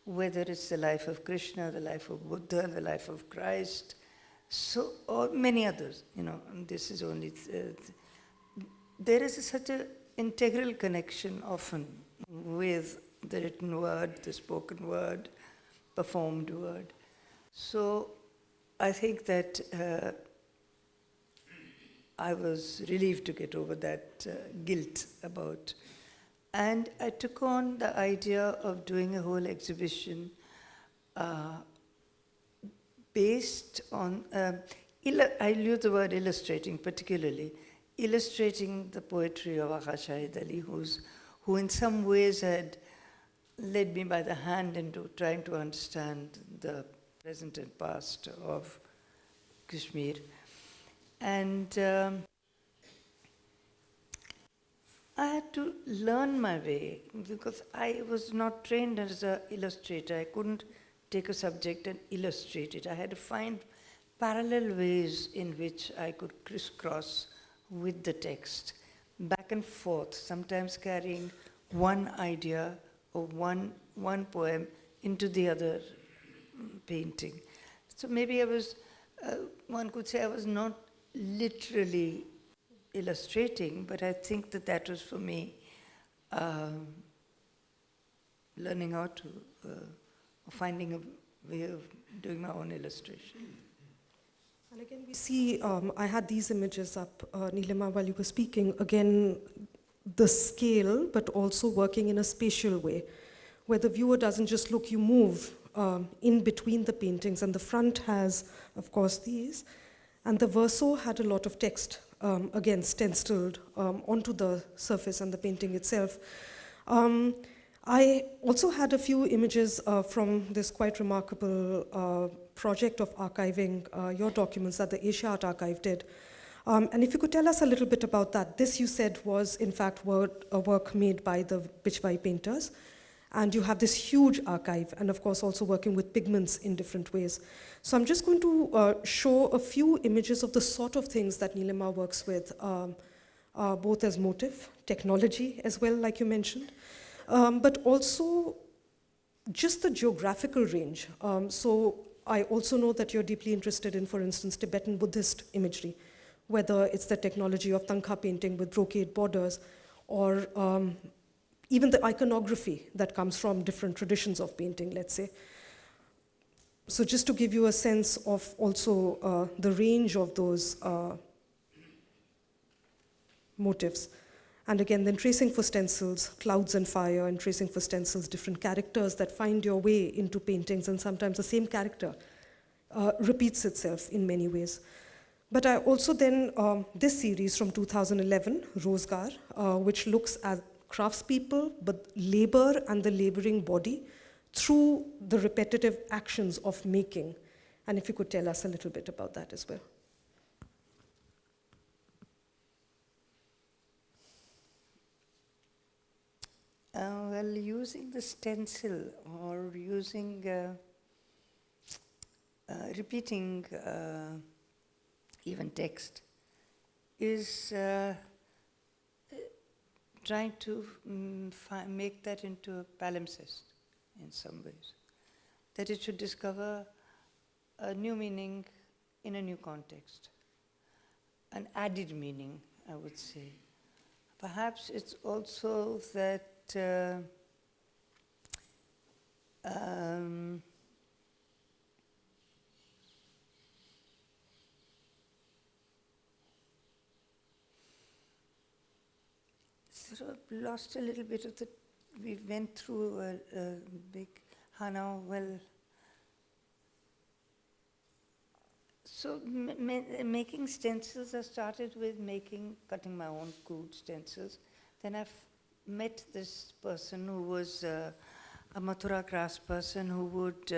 whether it's the life of Krishna, the life of Buddha, the life of Christ, so or many others. And this is only there is such an integral connection often with the written word, the spoken word, performed word. So I think that I was relieved to get over that guilt about. And I took on the idea of doing a whole exhibition based on, I use the word illustrating particularly, illustrating the poetry of Aga Shahid Ali, who in some ways had led me by the hand into trying to understand the present and past of Kashmir. And I had to learn my way because I was not trained as an illustrator. I couldn't take a subject and illustrate it. I had to find parallel ways in which I could crisscross with the text, back and forth, sometimes carrying one idea or one poem into the other painting. So maybe I was, one could say I was not literally illustrating, but I think that was for me learning how to, finding a way of doing my own illustration. And again, we see, I had these images up, Nilima, while you were speaking. Again, the scale, but also working in a spatial way, where the viewer doesn't just look, you move in between the paintings. And the front has, of course, these. And the verso had a lot of text, again, stenciled onto the surface and the painting itself. I also had a few images from this quite remarkable project of archiving your documents that the Asia Art Archive did. And if you could tell us a little bit about that. This, you said, was in fact a work made by the Pichwai painters. And you have this huge archive, and of course also working with pigments in different ways. So I'm just going to show a few images of the sort of things that Nilima works with, both as motive, technology as well, like you mentioned, but also just the geographical range. So I also know that you're deeply interested in, for instance, Tibetan Buddhist imagery, whether it's the technology of Tangka painting with brocade borders, or even the iconography that comes from different traditions of painting, let's say. So just to give you a sense of also the range of those motifs. And again, then tracing for stencils, clouds and fire, and tracing for stencils, different characters that find your way into paintings, and sometimes the same character repeats itself in many ways. But I also then, this series from 2011, Rozgar, which looks at craftspeople, but labor and the laboring body through the repetitive actions of making. And if you could tell us a little bit about that as well. Well, using the stencil or using, repeating even text is trying to make that into a palimpsest in some ways. That it should discover a new meaning in a new context, an added meaning, I would say. Perhaps it's also that sort of lost a little bit of the, we went through a big, now, well, so making stencils, I started with cutting my own crude stencils. Then I've met this person who was a Mathura crafts person who would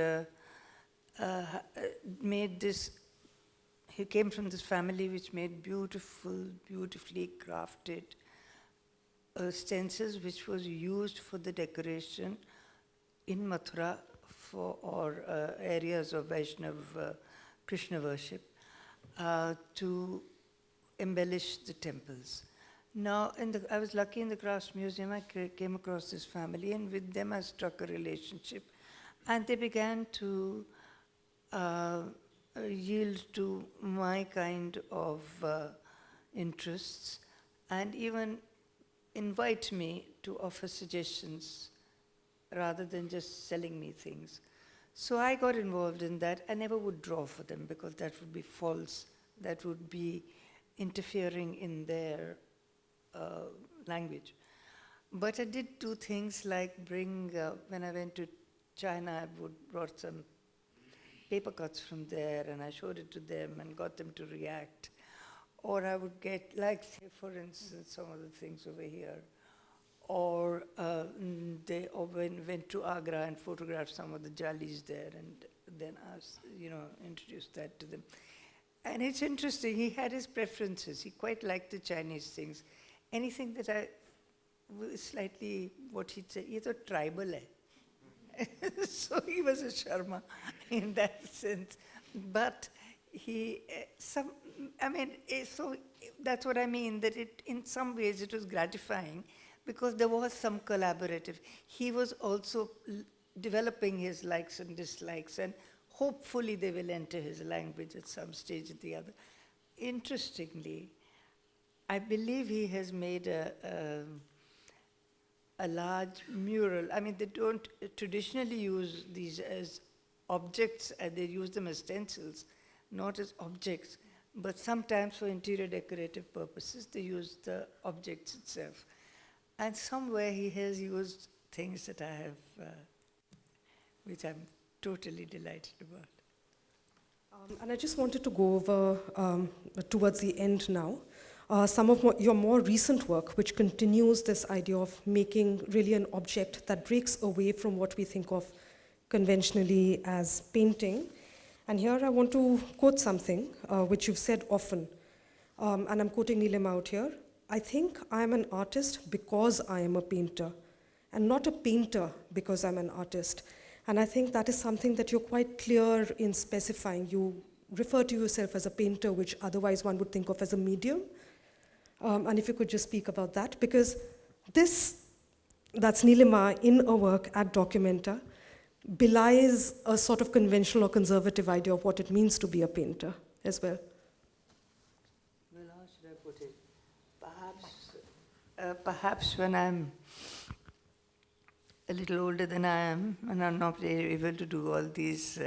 made this, he came from this family which made beautifully crafted stencils which was used for the decoration in Mathura or areas of Vaishnava Krishna worship to embellish the temples. Now, I was lucky in the Crafts Museum, I came across this family, and with them I struck a relationship. And they began to yield to my kind of interests, and even invite me to offer suggestions rather than just selling me things. So I got involved in that. I never would draw for them because that would be false. That would be interfering in their language. But I did do things like bring, when I went to China, I brought some paper cuts from there and I showed it to them and got them to react. Or I would get, like, say, for instance, some of the things over here. Or they went to Agra and photographed some of the jalis there and then asked, introduced that to them. And it's interesting, he had his preferences. He quite liked the Chinese things. Anything that slightly, what he'd say, he thought tribal. So he was a Sharma in that sense. But so that's what I mean, that in some ways it was gratifying because there was some collaborative. He was also developing his likes and dislikes, and hopefully they will enter his language at some stage or the other. Interestingly, I believe he has made a large mural. I mean, they don't traditionally use these as objects, they use them as stencils, not as objects, but sometimes for interior decorative purposes, they use the objects itself. And somewhere he has used things that I have, which I'm totally delighted about. And I just wanted to go over, towards the end now, some of your more recent work, which continues this idea of making really an object that breaks away from what we think of conventionally as painting. And here I want to quote something which you've said often, and I'm quoting NILIMA out here. I think I am an artist because I am a painter, and not a painter because I'm an artist. And I think that is something that you're quite clear in specifying. You refer to yourself as a painter, which otherwise one would think of as a medium. And if you could just speak about that, because that's NILIMA in a work at Documenta. belies a sort of conventional or conservative idea of what it means to be a painter as well. Well, how should I put it? Perhaps when I'm a little older than I am, and I'm not able to do all these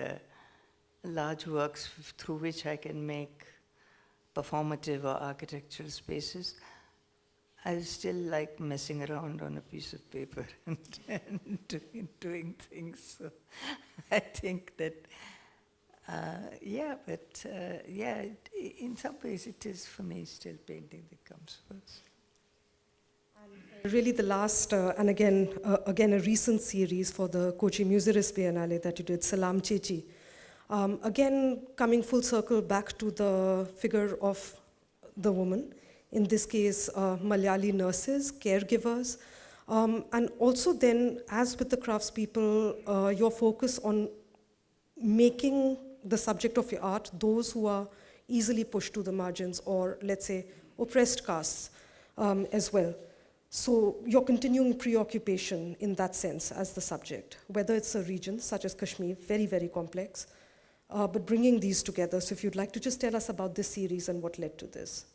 large works through which I can make performative or architectural spaces, I still like messing around on a piece of paper and doing things. So I think that, in some ways it is for me still painting that comes first. Really the last, and again a recent series for the Kochi Museurist Biennale that you did, Salam Chechi. Again, coming full circle back to the figure of the woman, in this case, Malayali nurses, caregivers, and also then, as with the craftspeople, your focus on making the subject of your art those who are easily pushed to the margins or, let's say, oppressed castes as well. So your continuing preoccupation in that sense as the subject, whether it's a region such as Kashmir, very, very complex, but bringing these together. So if you'd like to just tell us about this series and what led to this.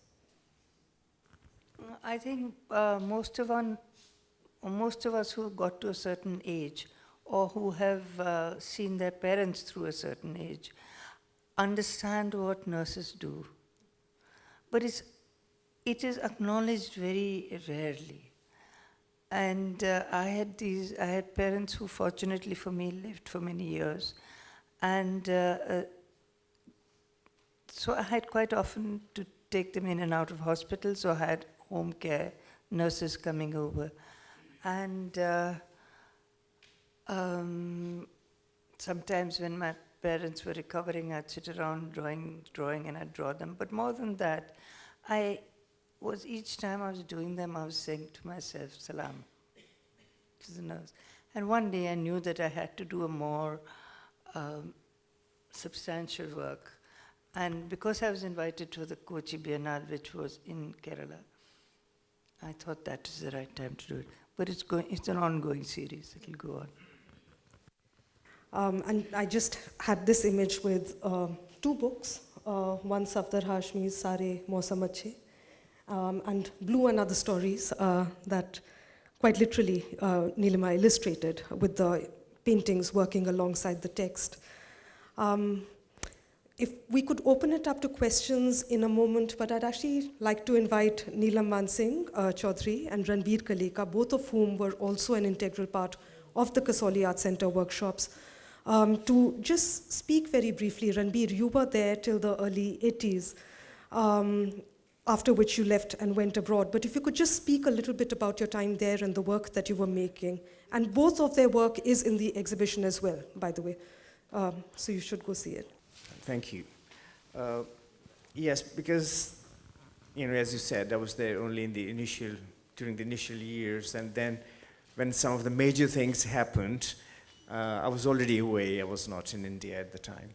I think most of us who got to a certain age or who have seen their parents through a certain age understand what nurses do. But it is acknowledged very rarely. And I had parents who, fortunately for me, lived for many years. And so I had quite often to take them in and out of hospitals, or I had home care nurses coming over. And sometimes when my parents were recovering, I'd sit around drawing, and I'd draw them. But more than that, each time I was doing them, I was saying to myself, Salam, to the nurse. And one day I knew that I had to do a more substantial work. And because I was invited to the Kochi Biennale, which was in Kerala, I thought that is the right time to do it. But it's an ongoing series, it'll go on. And I just had this image with two books, one Safdar Hashmi's Sare Mausam Achhe, and Blue and Other Stories that quite literally Nilima illustrated with the paintings working alongside the text. If we could open it up to questions in a moment, but I'd actually like to invite Neelam Mansingh Chaudhary and Ranbir Kaleka, both of whom were also an integral part of the Kasauli Art Center workshops, to just speak very briefly. Ranbir, you were there till the early 80s, after which you left and went abroad. But if you could just speak a little bit about your time there and the work that you were making. And both of their work is in the exhibition as well, by the way. So you should go see it. Thank you. Yes, because, as you said, I was there only during the initial years, and then when some of the major things happened, I was already away. I was not in India at the time.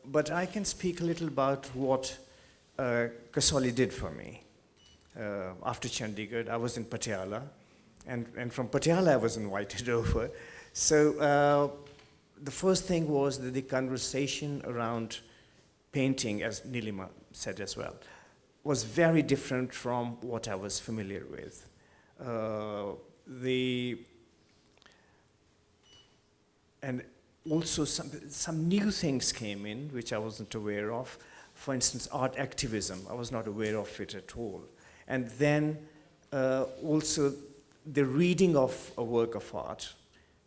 But I can speak a little about what Kasauli did for me. After Chandigarh, I was in Patiala, and from Patiala I was invited over. So the first thing was that the conversation around painting, as Nilima said as well, was very different from what I was familiar with. And also some new things came in which I wasn't aware of. For instance, art activism, I was not aware of it at all. And then also the reading of a work of art.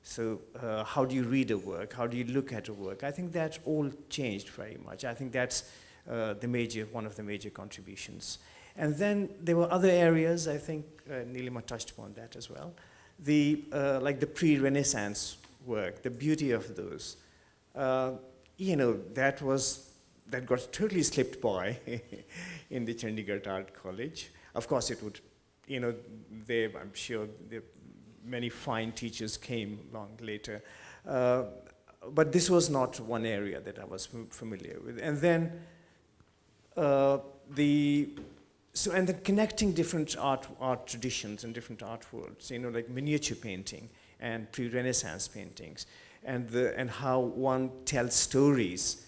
So how do you read a work? How do you look at a work? I think that all changed very much. I think that's one of the major contributions. And then there were other areas, I think Nilima touched upon that as well. Like the pre-Renaissance work, the beauty of those. That got totally slipped by in the Chandigarh Art College. Of course it would, I'm sure many fine teachers came along later. But this was not one area that I was familiar with. And then and then connecting different art traditions and different art worlds, like miniature painting and pre-Renaissance paintings. and how one tells stories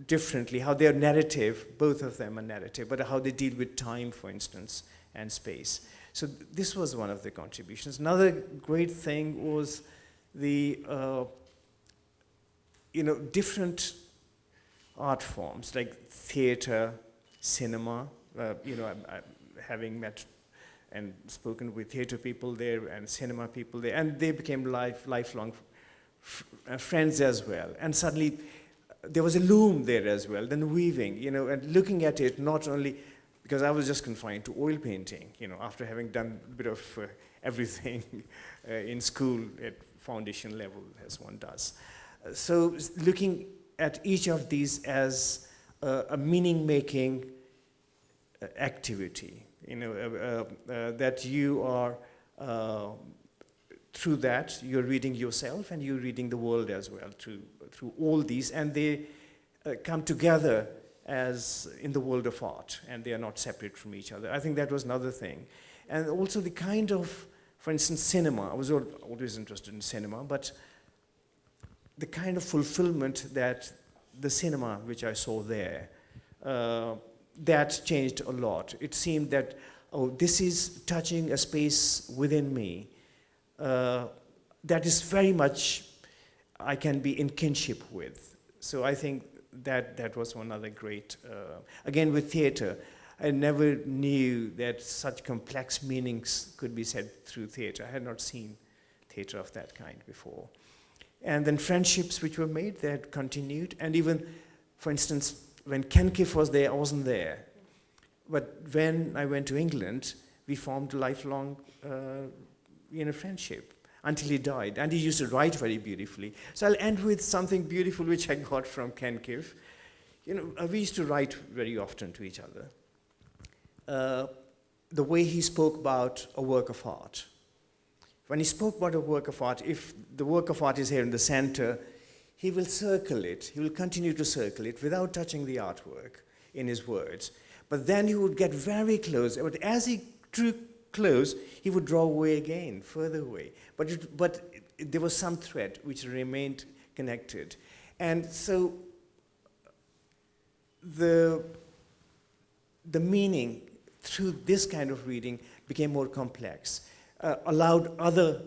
differently, how they're narrative, both of them are narrative, but how they deal with time, for instance, and space. So this was one of the contributions. Another great thing was the different art forms like theater, cinema. Having met and spoken with theater people there and cinema people there, and they became lifelong friends as well. And suddenly there was a loom there as well, then weaving, and looking at it not only because I was just confined to oil painting, after having done a bit of everything in school at foundation level as one does. So looking at each of these as a meaning-making activity, that you are, through that, you're reading yourself and you're reading the world as well through all these, and they come together as in the world of art, and they are not separate from each other. I think that was another thing. And also the kind of, for instance, cinema. I was always interested in cinema, but the kind of fulfillment that the cinema which I saw there, that changed a lot. It seemed that, this is touching a space within me that is very much I can be in kinship with. So I think that was one other great, again with theater, I never knew that such complex meanings could be said through theater. I had not seen theater of that kind before. And then friendships which were made, they had continued. And even, for instance, when Ken Kiff was there, I wasn't there. But when I went to England, we formed a lifelong friendship until he died. And he used to write very beautifully. So I'll end with something beautiful which I got from Ken Kiff. We used to write very often to each other. The way he spoke about a work of art. When he spoke about a work of art, if the work of art is here in the center, he will circle it. He will continue to circle it without touching the artwork in his words. But then he would get very close. But as he drew close, he would draw away again, further away. But there was some thread which remained connected. And so the meaning through this kind of reading became more complex, allowed other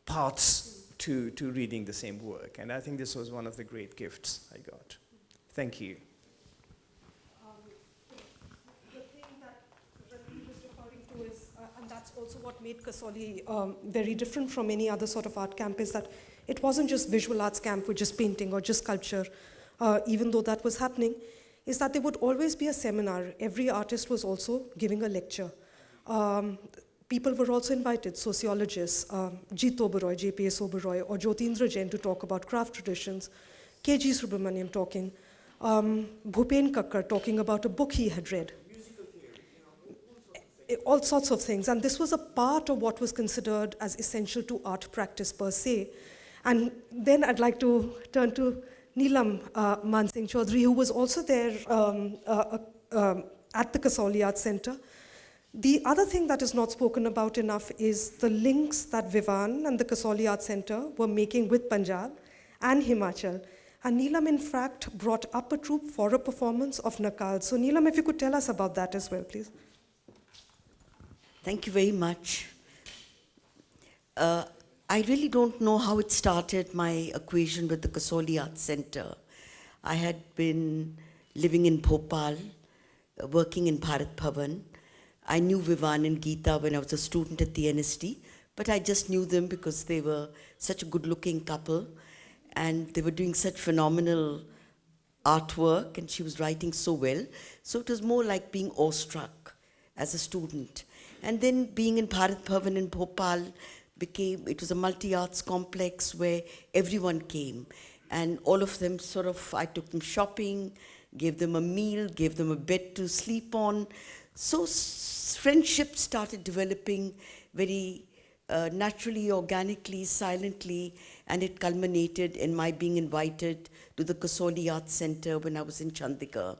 paths to reading the same work. And I think this was one of the great gifts I got. Thank you. The thing that Ranveer was referring to is, and that's also what made Kasoli very different from any other sort of art camp, is that it wasn't just visual arts camp with just painting or just sculpture, even though that was happening, is that there would always be a seminar. Every artist was also giving a lecture. People were also invited, sociologists, Jeet Oberoi, J.P.S. Oberoi, or Jyotindra Jain to talk about craft traditions, K.G. Subramaniam talking, Bhupen Kakkar talking about a book he had read. Musical theory, all sorts of things. And this was a part of what was considered as essential to art practice per se. And then I'd like to turn to Neelam Mansingh Chaudhary, who was also there at the Kasoli Arts Center. The other thing that is not spoken about enough is the links that Vivan and the Kasoli Arts Center were making with Punjab and Himachal. And Neelam, in fact, brought up a troupe for a performance of Nakal. So Neelam, if you could tell us about that as well, please. Thank you very much. I really don't know how it started, my equation with the Kasoli Arts Center. I had been living in Bhopal, working in Bharat Bhavan. I knew Vivan and Geeta when I was a student at the NST, but I just knew them because they were such a good-looking couple, and they were doing such phenomenal artwork, and she was writing so well. So it was more like being awestruck as a student. And then being in Bharat Bhavan in Bhopal, it was a multi-arts complex where everyone came. And all of them I took them shopping, gave them a meal, gave them a bed to sleep on. So friendships started developing very naturally, organically, silently, and it culminated in my being invited to the Kasoli Arts Center when I was in Chandigarh.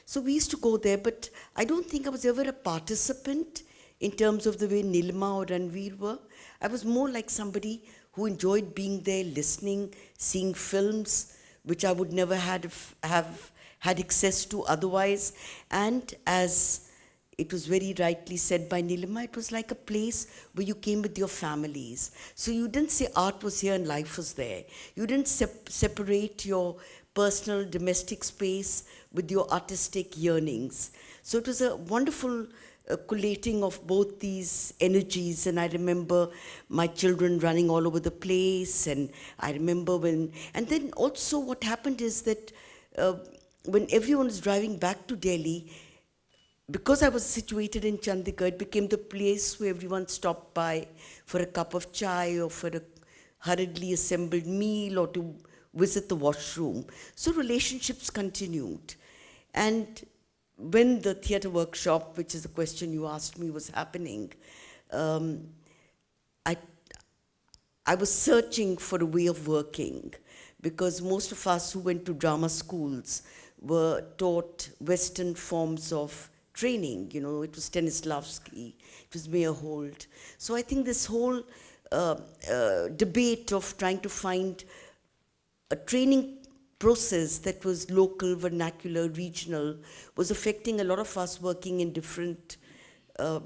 So we used to go there, but I don't think I was ever a participant in terms of the way Nilima or Ranveer were. I was more like somebody who enjoyed being there, listening, seeing films, which I would never have had access to otherwise. And as it was very rightly said by Nilima, it was like a place where you came with your families. So you didn't say art was here and life was there. You didn't separate your personal domestic space with your artistic yearnings. So it was a wonderful collating of both these energies, and I remember my children running all over the place, and I remember and then also what happened is that when everyone was driving back to Delhi, because I was situated in Chandigarh, it became the place where everyone stopped by for a cup of chai or for a hurriedly assembled meal or to visit the washroom. So relationships continued. And when the theatre workshop, which is the question you asked me, was happening, I was searching for a way of working, because most of us who went to drama schools were taught Western forms of training. You know, it was Stanislavski, it was Meyerhold. So I think this whole debate of trying to find a training process that was local, vernacular, regional, was affecting a lot of us working in different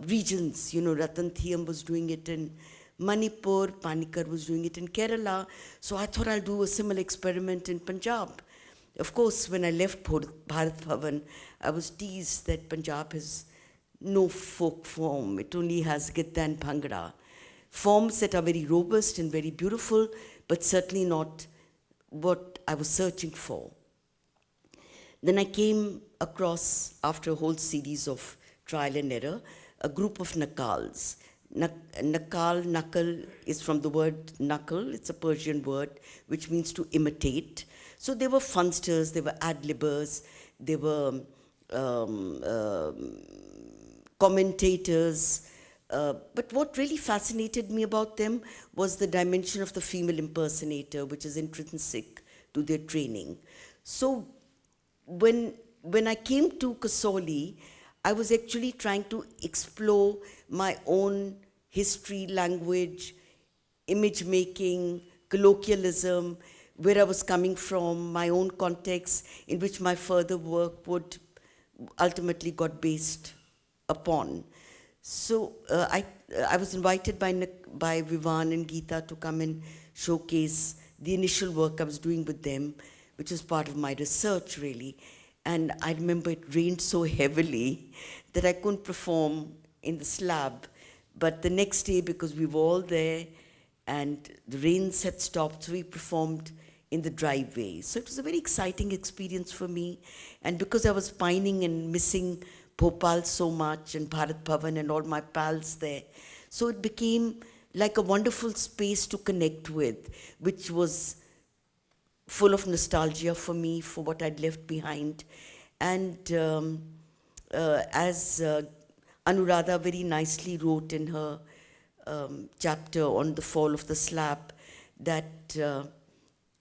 regions. You know, Ratan Thiyam was doing it in Manipur, Panikkar was doing it in Kerala. So I thought I'll do a similar experiment in Punjab. Of course, when I left Bharat Bhavan, I was teased that Punjab has no folk form. It only has Gitta and Bhangra. Forms that are very robust and very beautiful, but certainly not what I was searching for. Then I came across, after a whole series of trial and error, a group of nakals. Nakal is from the word knuckle. It's a Persian word which means to imitate. So they were funsters, they were ad-libbers, they were commentators. But what really fascinated me about them was the dimension of the female impersonator, which is intrinsic to their training. So when I came to Kasoli, I was actually trying to explore my own history, language, image making, colloquialism, where I was coming from, my own context in which my further work would ultimately got based upon. So I was invited by Vivan and Geeta to come and showcase the initial work I was doing with them, which was part of my research really. And I remember it rained so heavily that I couldn't perform in the slab. But the next day, because we were all there and the rains had stopped, so we performed in the driveway. So it was a very exciting experience for me. And because I was pining and missing Bhopal so much and Bharat Bhavan and all my pals there, so it became like a wonderful space to connect with, which was full of nostalgia for me, for what I'd left behind. And as Anuradha very nicely wrote in her chapter on the fall of the slab, that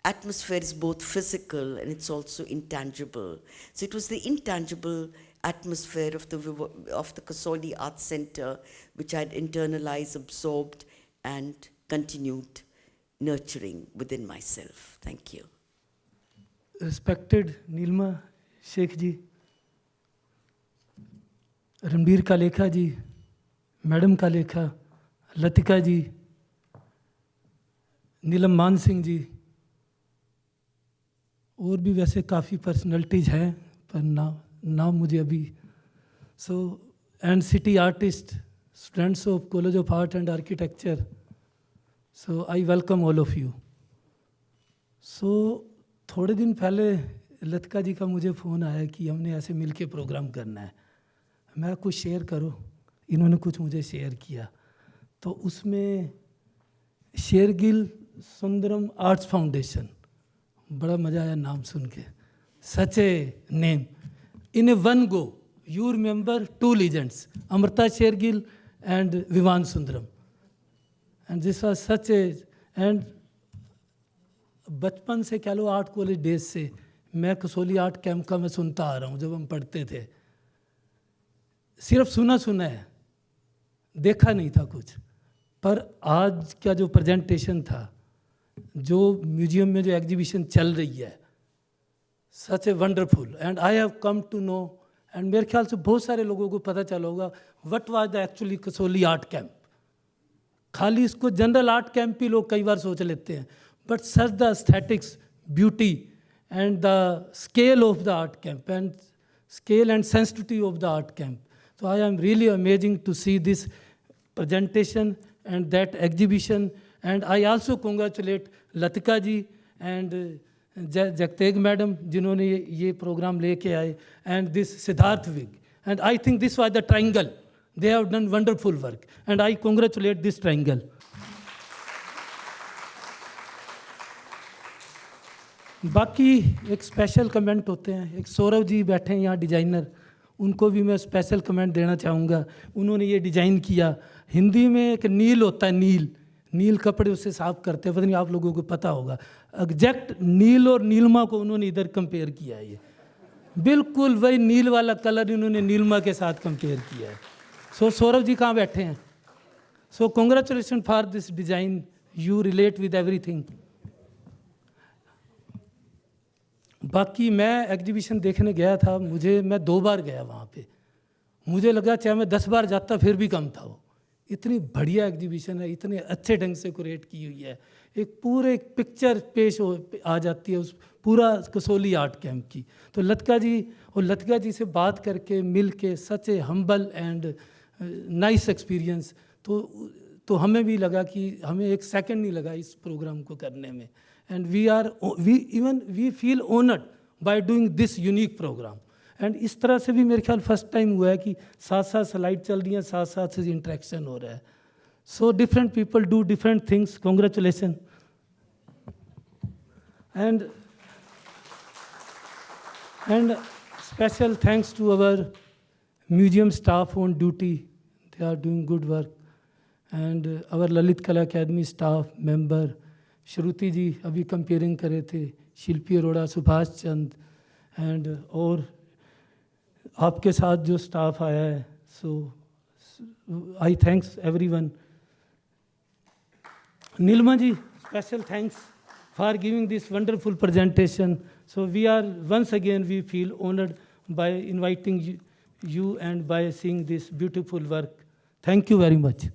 atmosphere is both physical and it's also intangible. So it was the intangible atmosphere of the Kasoli Art Center, which I'd internalized, absorbed, and continued nurturing within myself. Thank you. Respected NILIMA Sheikhe ji, Ranveer Kalekha ji, Madam Kalekha, Latika ji, नीलम मान सिंह जी, और भी वैसे काफ़ी personalities हैं पर नाम मुझे अभी and city artist, students of college of art and architecture, so I welcome all of you. थोड़े दिन पहले लतिका जी का मुझे फ़ोन आया कि हमने ऐसे मिल के प्रोग्राम करना है, मैं कुछ शेयर करो. इन्होंने कुछ मुझे शेयर किया, तो उसमें शेरगिल सुंदरम आर्ट्स फाउंडेशन, बड़ा मज़ा आया नाम सुन के. Such a name, in a one go you remember to legends, Amrita Shergil and Vivan Sundaram, and this was such a. And बचपन से कह लो आर्ट कॉलेज डेज से मैं कसोली आर्ट कैंप का मैं सुनता आ रहा हूँ. जब हम पढ़ते थे सिर्फ सुना है, देखा नहीं था कुछ, पर आज का जो प्रेजेंटेशन था, जो म्यूजियम में जो एग्जीबिशन चल रही है, such a wonderful, and I have come to know, and मेरे ख्याल से बहुत सारे लोगों को पता चला होगा what was the actually Kasauli art camp. खाली इसको जनरल आर्ट कैंप ही लोग कई बार सोच लेते हैं, but such the aesthetics, beauty and the scale of the art camp and scale and sensitivity of the art camp. So I am really amazing to see this presentation and that exhibition, and I also congratulate Latika ji and Jagteg madam जिन्होंने ये program लेके आए, and this Siddharth Vig, and I think this was the triangle. They have done wonderful work, and I congratulate this triangle. बाकी एक special comment होते हैं, एक सौरभ जी बैठे हैं यहाँ डिज़ाइनर, उनको भी मैं स्पेशल कमेंट देना चाहूँगा। उन्होंने ये डिज़ाइन किया, हिंदी में एक नील होता है, नील कपड़े उससे साफ करते हैं, पता नहीं आप लोगों को पता होगा, एग्जैक्ट नील और नीलिमा को उन्होंने इधर कंपेयर किया है, ये बिल्कुल वही नील वाला कलर इन्होंने नीलिमा के साथ कंपेयर किया है। सो सौरभ जी कहाँ बैठे हैं? So congratulation for this design, you relate with everything. बाकी मैं एग्जीबिशन देखने गया था, मैं 2 बार गया वहाँ पे, मुझे लगा चाहे मैं 10 बार जाता फिर भी कम था। वो इतनी बढ़िया एग्जीबिशन है, इतने अच्छे ढंग से क्रिएट की हुई है, एक पूरे पिक्चर आ जाती है उस पूरा कसौली आर्ट कैंप की। तो लतिका जी से बात करके मिल के such A humble and nice experience, तो हमें भी लगा कि हमें एक सेकंड नहीं लगा इस प्रोग्राम को करने में, and we feel honored by doing this unique program. And इस तरह से भी मेरे ख्याल फर्स्ट टाइम हुआ है कि साथ साथ स्लाइड चल रही हैं, साथ साथ से इंटरेक्शन हो रहा है। So different people do different things, congratulation. And special thanks to our museum staff on duty, they are doing good work, and our Lalit Kala academy staff member, Shruti ji अभी कंपेयरिंग करे थे, शिल्पी अरोड़ा, सुभाष चंद, एंड और आपके साथ जो स्टाफ आया है, so I thanks everyone. Neelima ji, special thanks for giving this wonderful presentation. So we are once again we feel honored by inviting you and by seeing this beautiful work. Thank you very much.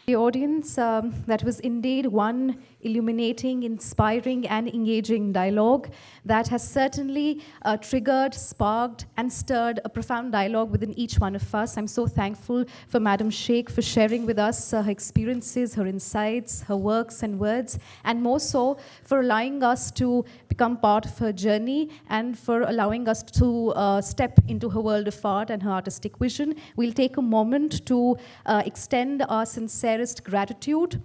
The audience, that was indeed one illuminating, inspiring, and engaging dialogue that has certainly triggered, sparked, and stirred a profound dialogue within each one of us. I'm so thankful for Madam Sheikhe for sharing with us her experiences, her insights, her works and words, and more so for allowing us to become part of her journey and for allowing us to step into her world of art and her artistic vision. We'll take a moment to extend our sincerest gratitude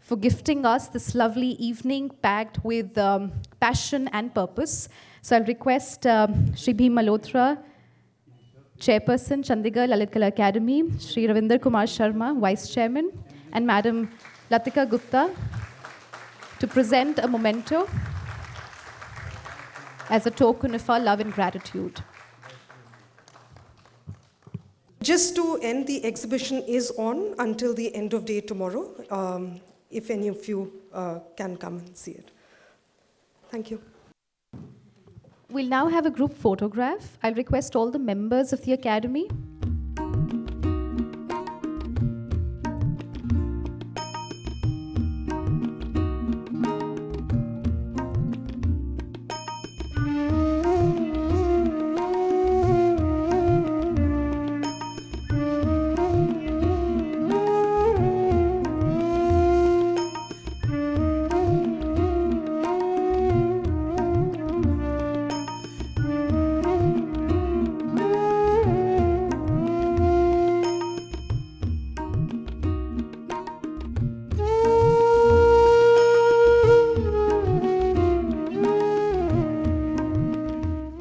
for gifting us this lovely evening packed with passion and purpose. So I'll request Shri Bhim Malhotra, Chairperson, Chandigarh Lalit Kala Academy, Shri Ravinder Kumar Sharma, Vice Chairman, and Madam Latika Gupta to present a memento as a token of our love and gratitude. Just to end, the exhibition is on until the end of day tomorrow, if any of you can come and see it. Thank you. We'll now have a group photograph. I'll request all the members of the Academy